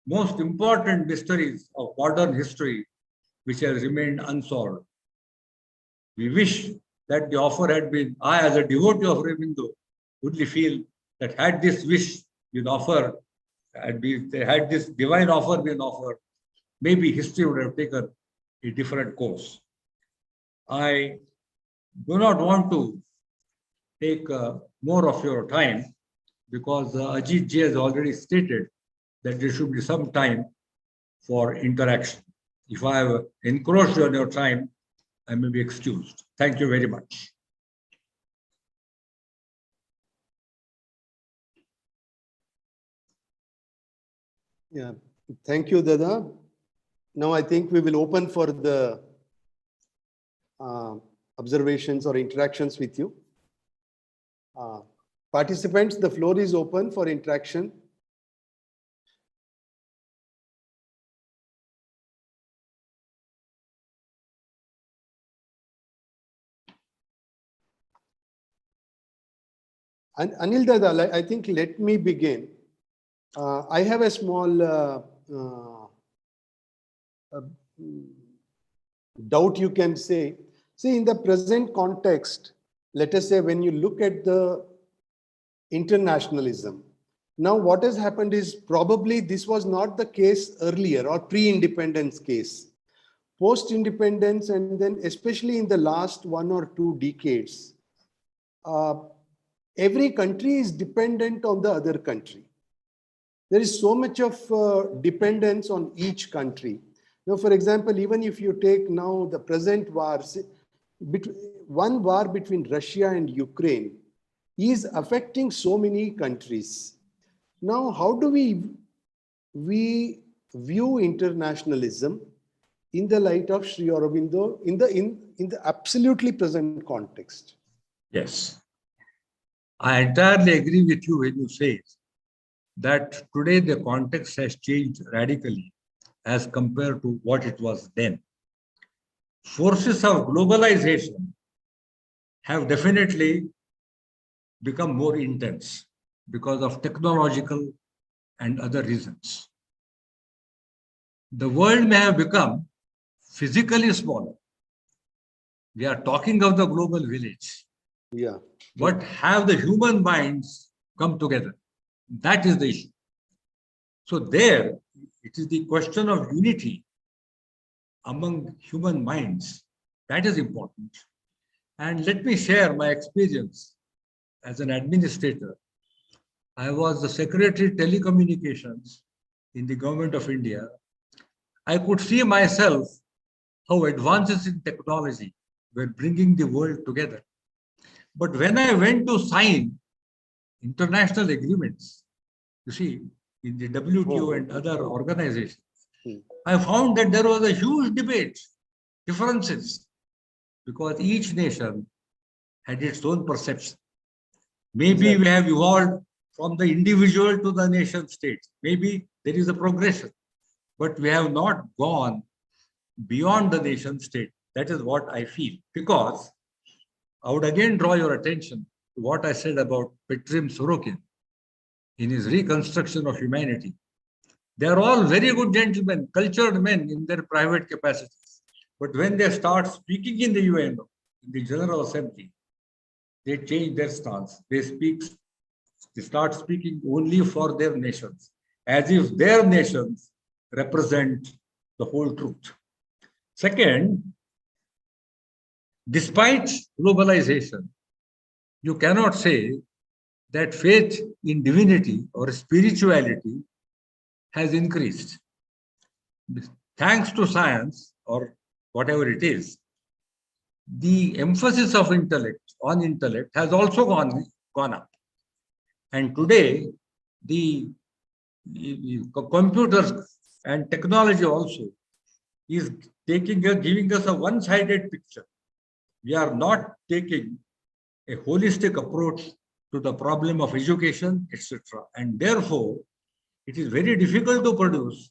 most important mysteries of modern history which has remained unsolved. We wish that the offer had been, I as a devotee of Aurobindo would feel that had this wish been offered, had this divine offer been offered, maybe history would have taken a different course. I do not want to take more of your time because Ajit Ji has already stated that there should be some time for interaction. If I have encroached on your time, I may be excused. Thank you very much. Yeah, thank you, Dada. Now I think we will open for the observations or interactions with you. Participants, the floor is open for interaction. And Anil Dada, I think let me begin. I have a small doubt, you can say. See, in the present context, let us say when you look at the internationalism, now what has happened is probably this was not the case earlier or pre-independence case. Post-independence, and then especially in the last 1 or 2 decades, every country is dependent on the other country. There is so much of dependence on each country. Now, for example, even if you take now the present war, one war between Russia and Ukraine is affecting so many countries. Now, how do we view internationalism in the light of Sri Aurobindo in the absolutely present context? Yes, I entirely agree with you when you say that today the context has changed radically as compared to what it was then. Forces of globalization have definitely become more intense because of technological and other reasons. The world may have become physically smaller. We are talking of the global village. Yeah. But have the human minds come together? That is the issue. So there, it is the question of unity among human minds. That is important. And let me share my experience as an administrator. I was the Secretary Telecommunications in the Government of India. I could see myself how advances in technology were bringing the world together. But when I went to sign international agreements, you see, in the WTO and other organizations, I found that there was a huge debate, differences, because each nation had its own perception. Maybe we have evolved from the individual to the nation state. Maybe there is a progression, but we have not gone beyond the nation state. That is what I feel. Because I would again draw your attention to what I said about Petrim Sorokin in his reconstruction of humanity. They are all very good gentlemen, cultured men in their private capacities. But when they start speaking in the UN, in the General Assembly, they change their stance. They start speaking only for their nations, as if their nations represent the whole truth. Second, despite globalization, you cannot say that faith in divinity or spirituality has increased. Thanks to science or whatever it is, the emphasis of intellect on intellect has also gone up. And today, the computers and technology also is giving us a one-sided picture. We are not taking a holistic approach to the problem of education, etc. And therefore, it is very difficult to produce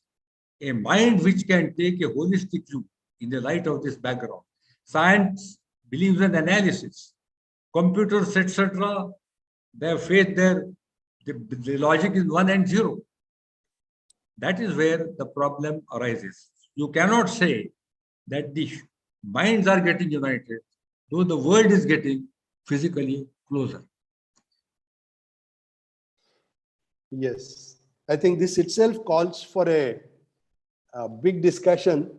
a mind which can take a holistic view in the light of this background. Science believes in analysis. Computers, etc., they have faith there. The logic is 1 and 0. That is where the problem arises. You cannot say that the minds are getting united, though the world is getting physically closer. Yes, I think this itself calls for a big discussion.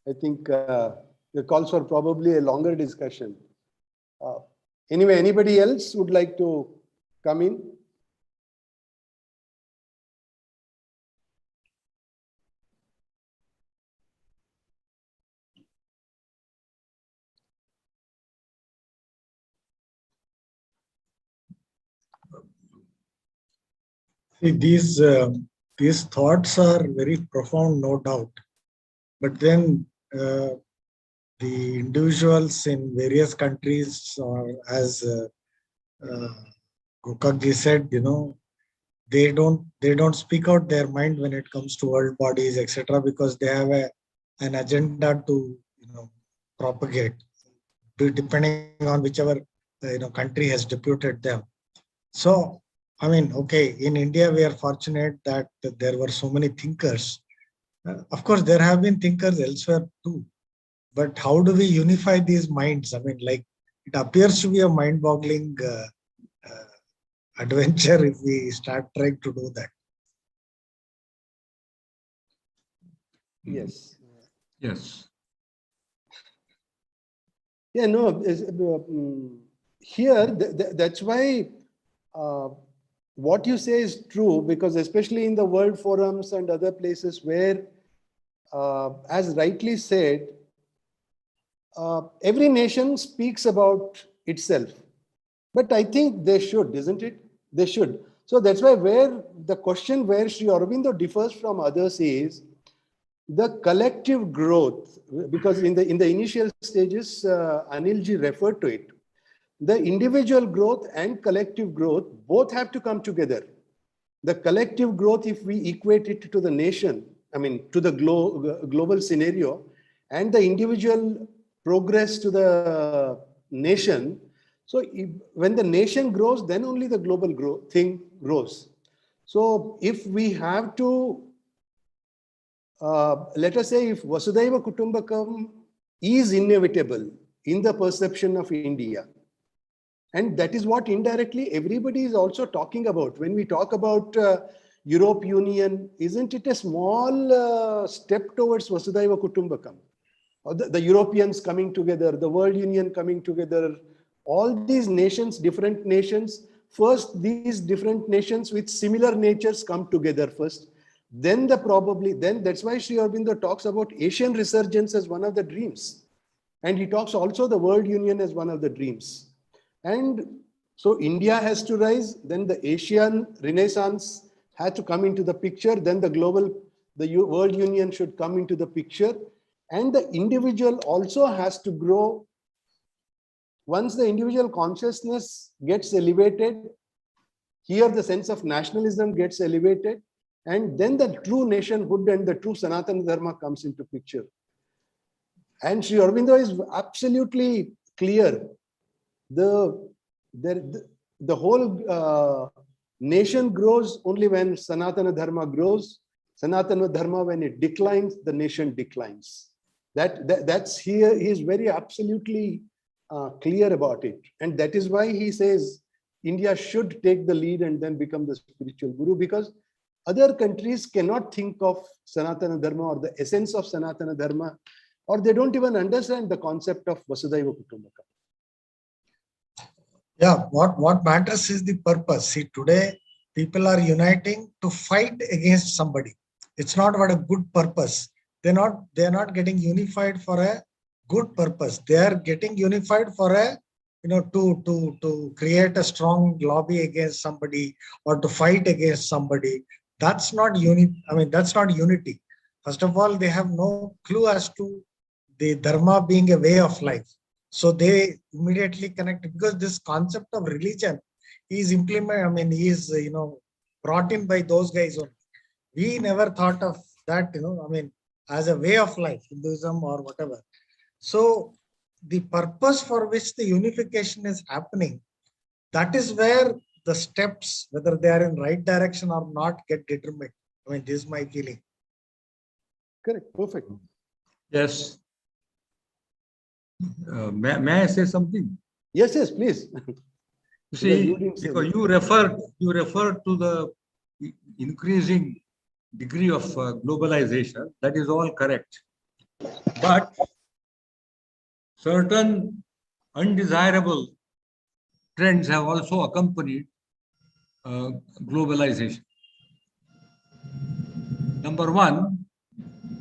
I think it calls for probably a longer discussion. Anyway, anybody else would like to come in? See, these thoughts are very profound, no doubt. But then the individuals in various countries, or as Gokak said, they don't speak out their mind when it comes to world bodies, etc., because they have an agenda to propagate, depending on whichever country has deputed them. So, I mean, okay, in India, we are fortunate that there were so many thinkers. Of course, there have been thinkers elsewhere too. But how do we unify these minds? I mean, like, it appears to be a mind-boggling adventure if we start trying to do that. Yes. Yes. Yeah, no, here, that's why what you say is true, because especially in the world forums and other places where, as rightly said, every nation speaks about itself. But I think they should, isn't it? They should. So that's why where the question where Sri Aurobindo differs from others is the collective growth, because in the initial stages, Anilji referred to it. The individual growth and collective growth both have to come together. The collective growth, if we equate it to the nation, I mean, to the global scenario, and the individual progress to the nation. So when the nation grows, then only the global thing grows. So if we have to, let us say, if Vasudhaiva Kutumbakam is inevitable in the perception of India, and that is what indirectly everybody is also talking about. When we talk about Europe Union, isn't it a small step towards Vasudhaiva Kutumbakam? The Europeans coming together, the World Union coming together, all these nations, different nations, first these different nations with similar natures come together first. Then that's why Sri Aurobindo talks about Asian resurgence as one of the dreams. And he talks also the World Union as one of the dreams. And so India has to rise, then the Asian Renaissance had to come into the picture, then the World Union should come into the picture, and the individual also has to grow. Once the individual consciousness gets elevated, here the sense of nationalism gets elevated, and then the true nationhood and the true Sanatana Dharma comes into picture. And Sri Aurobindo is absolutely clear. The whole nation grows only when Sanatana Dharma grows. Sanatana Dharma, when it declines, the nation declines. That's here. He is very absolutely clear about it. And that is why he says India should take the lead and then become the spiritual guru, because other countries cannot think of Sanatana Dharma or the essence of Sanatana Dharma, or they don't even understand the concept of Vasudhaiva Kutumbakam. Yeah, what matters is the purpose. See, today people are uniting to fight against somebody. It's not about a good purpose. They're not getting unified for a good purpose. They are getting unified for a, to create a strong lobby against somebody or to fight against somebody. That's not that's not unity. First of all, they have no clue as to the dharma being a way of life. So they immediately connect, because this concept of religion is brought in by those guys only. We never thought of that, as a way of life, Hinduism or whatever. So the purpose for which the unification is happening, that is where the steps, whether they are in right direction or not, get determined. This is my feeling. Correct. Perfect. Yes. May I say something? Yes, yes, please. You see, because you referred to the increasing degree of globalization. That is all correct. But certain undesirable trends have also accompanied globalization. Number one,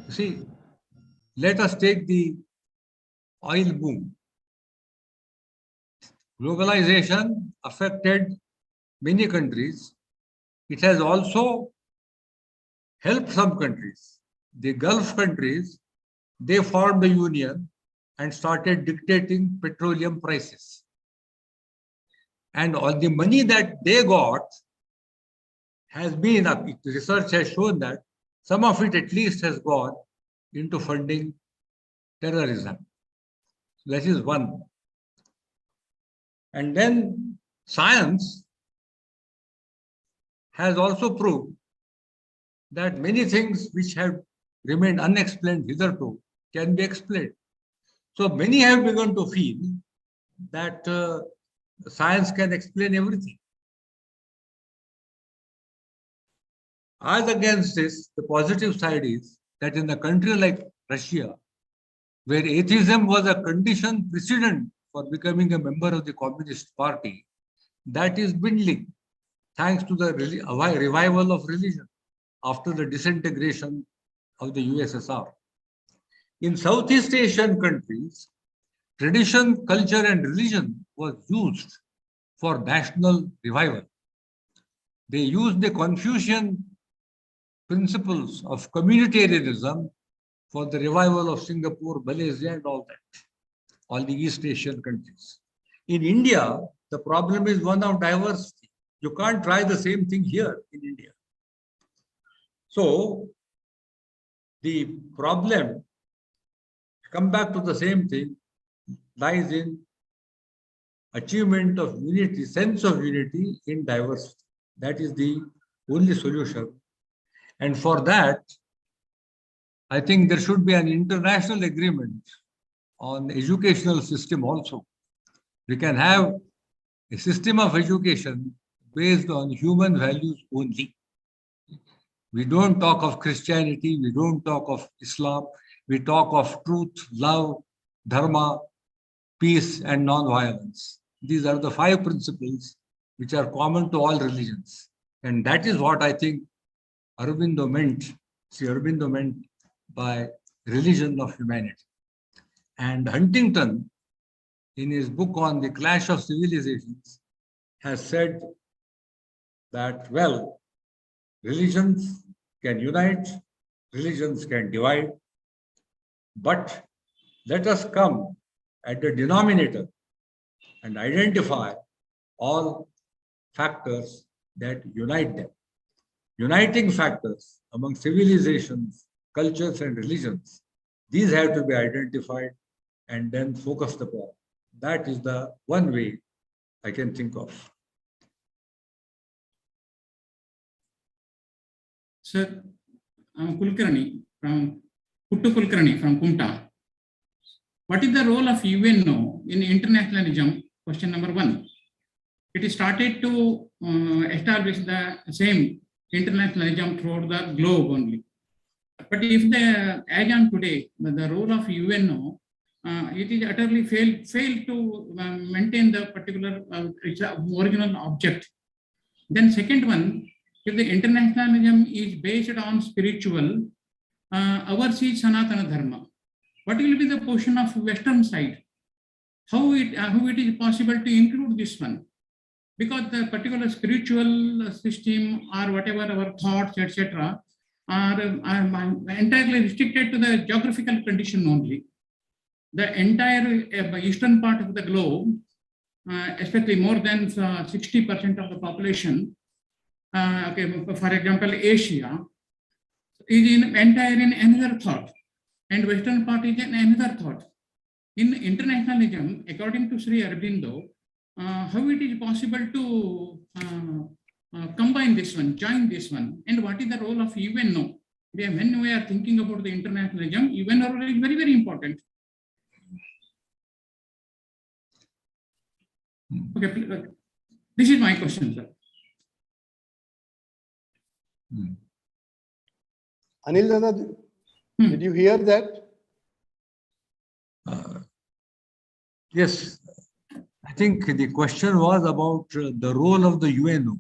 see, let us take the oil boom. Globalization affected many countries. It has also helped some countries. The Gulf countries, they formed a union and started dictating petroleum prices. And all the money that they got has been, research has shown that some of it at least has gone into funding terrorism. That is one. And then science has also proved that many things which have remained unexplained hitherto can be explained. So many have begun to feel that science can explain everything. As against this, the positive side is that in a country like Russia, where atheism was a condition precedent for becoming a member of the Communist Party, that is dwindling thanks to the revival of religion after the disintegration of the USSR. In Southeast Asian countries, tradition, culture, and religion was used for national revival. They used the Confucian principles of communitarianism for the revival of Singapore, Malaysia, and all that, all the East Asian countries. In India, the problem is one of diversity. You can't try the same thing here in India. So, the problem, come back to the same thing, lies in achievement of unity, sense of unity in diversity. That is the only solution. And for that, I think there should be an international agreement on educational system also. We can have a system of education based on human values only. We don't talk of Christianity, we don't talk of Islam, we talk of truth, love, dharma, peace, and non-violence. These are the 5 principles which are common to all religions. And that is what I think Sri Aurobindo meant by religion of humanity. And Huntington, in his book on the clash of civilizations, has said that, well, religions can unite, religions can divide, but let us come at the denominator and identify all factors that unite them. Uniting factors among civilizations, cultures, and religions, these have to be identified and then focused upon. That is the one way I can think of. Sir, Kulkarni from Puttu Kulkarni from Kumta. What is the role of UNO in internationalism? Question number 1. It is started to establish the same internationalism throughout the globe only. But if as on today, the role of UNO, it is utterly failed to maintain the particular original object. Then second one, if the internationalism is based on spiritual, ours is Sanatana Dharma. What will be the portion of Western side? How it is possible to include this one? Because the particular spiritual system or whatever our thoughts, etc., are entirely restricted to the geographical condition only. The entire eastern part of the globe, especially more than 60% of the population, for example, Asia, is entire in another thought, and Western part is in another thought. In internationalism, according to Sri Aurobindo, how it is possible to combine this one, join this one, and what is the role of UNO? When we are thinking about the internationalism, UNO is very, very important. Okay, this is my question, sir. Anil Dada, did you hear that? Yes, I think the question was about the role of the UNO.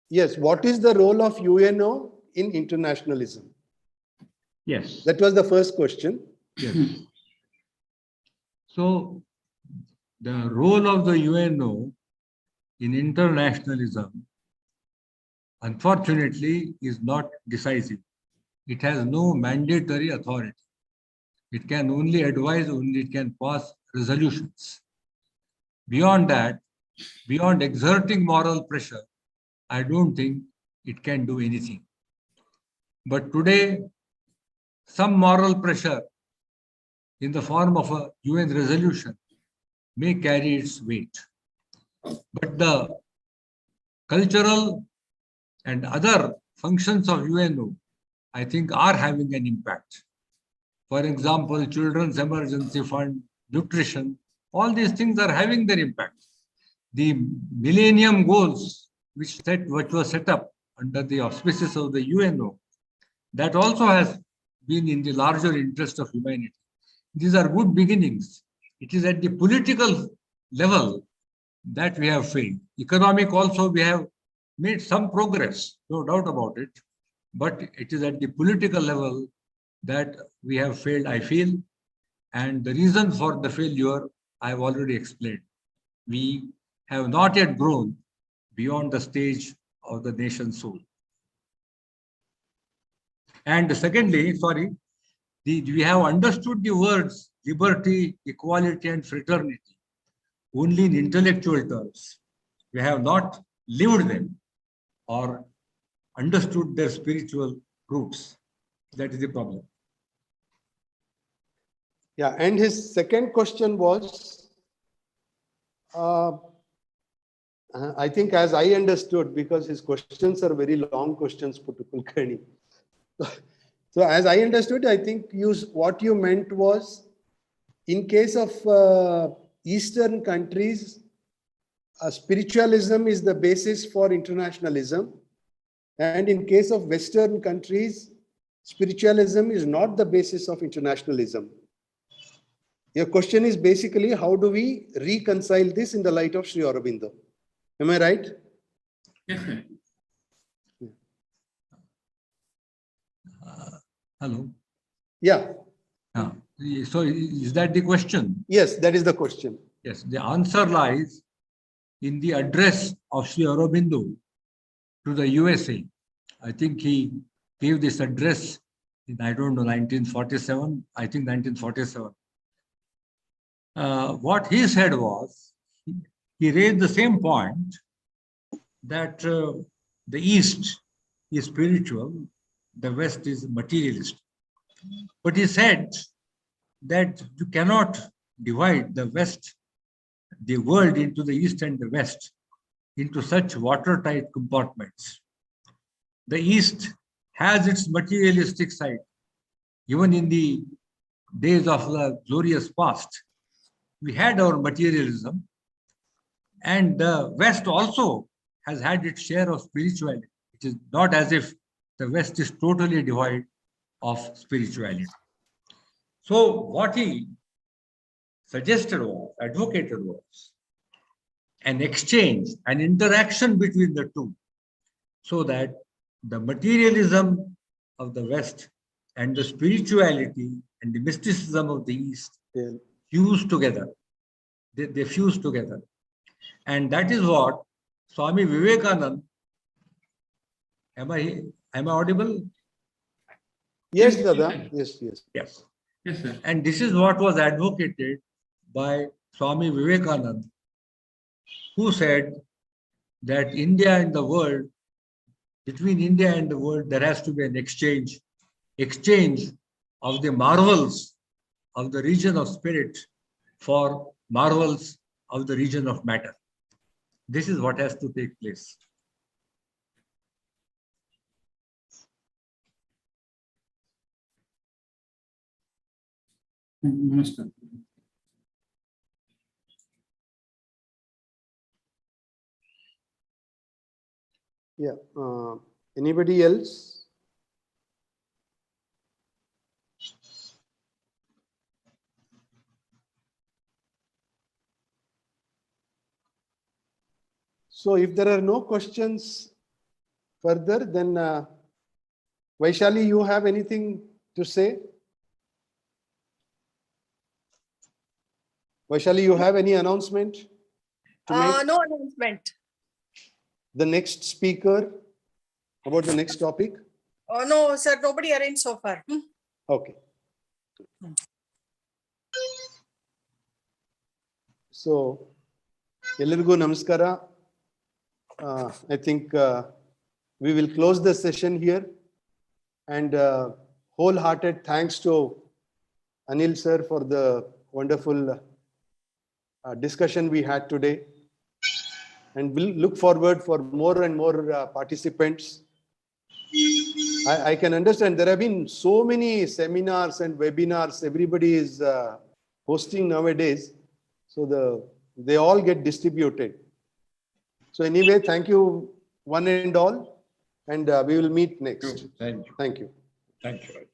Yes, what is the role of UNO in internationalism? Yes. That was the first question. Yes. So, the role of the UNO in internationalism, unfortunately, is not decisive. It has no mandatory authority. It can only advise, only it can pass resolutions. Beyond that, beyond exerting moral pressure, I don't think it can do anything. But today, some moral pressure in the form of a UN resolution may carry its weight. But the cultural and other functions of UNO, I think, are having an impact. For example, Children's Emergency Fund, nutrition, all these things are having their impact. The Millennium Goals, which were set up under the auspices of the UNO, that also has been in the larger interest of humanity. These are good beginnings. It is at the political level that we have failed. Economic also, we have made some progress, no doubt about it. But it is at the political level that we have failed, I feel. And the reason for the failure, I have already explained. We have not yet grown beyond the stage of the nation soul. And secondly, we have understood the words liberty, equality, and fraternity only in intellectual terms. We have not lived them or understood their spiritual roots. That is the problem. Yeah, and his second question was, I think as I understood, because his questions are very long questions, Puttu Kulkarni. So as I understood, I think what you meant was, in case of Eastern countries, spiritualism is the basis for internationalism. And in case of Western countries, spiritualism is not the basis of internationalism. Your question is basically, how do we reconcile this in the light of Sri Aurobindo? Am I right? Yes, sir. Hello? Yeah. So is that the question? Yes, that is the question. Yes, the answer lies in the address of Sri Aurobindo to the USA. I think he gave this address in, I don't know, 1947, I think 1947. What he said was, he raised the same point that the East is spiritual, the West is materialist. But he said that you cannot divide the West, the world, into the East and the West, into such watertight compartments. The East has its materialistic side. Even in the days of the glorious past, we had our materialism, and the West also has had its share of spirituality. It is not as if the West is totally devoid of spirituality. So what he suggested was, advocated was, an exchange, an interaction between the two, so that the materialism of the West and the spirituality and the mysticism of the East fuse together. They fuse together. And that is what Swami Vivekananda, am I audible? Yes, Dada. Yes, yes. Yes. Yes, sir. And this is what was advocated by Swami Vivekananda, who said that India and the world, between India and the world, there has to be an exchange of the marvels of the region of spirit for marvels of the region of matter. This is what has to take place. Namaskar. Yeah. Anybody else? So if there are no questions further, then Vaishali, you have anything to say? Vaishali, you have any announcement to make? No announcement. The next speaker about the next topic? Oh, no, sir, nobody arranged so far. Okay. So, Ellargu Namaskara. I think we will close the session here, and wholehearted thanks to Anil sir for the wonderful discussion we had today, and we'll look forward for more and more participants. I can understand there have been so many seminars and webinars everybody is hosting nowadays, so they all get distributed. So anyway, thank you one and all, and we will meet next. Thank you. Thank you. Thank you.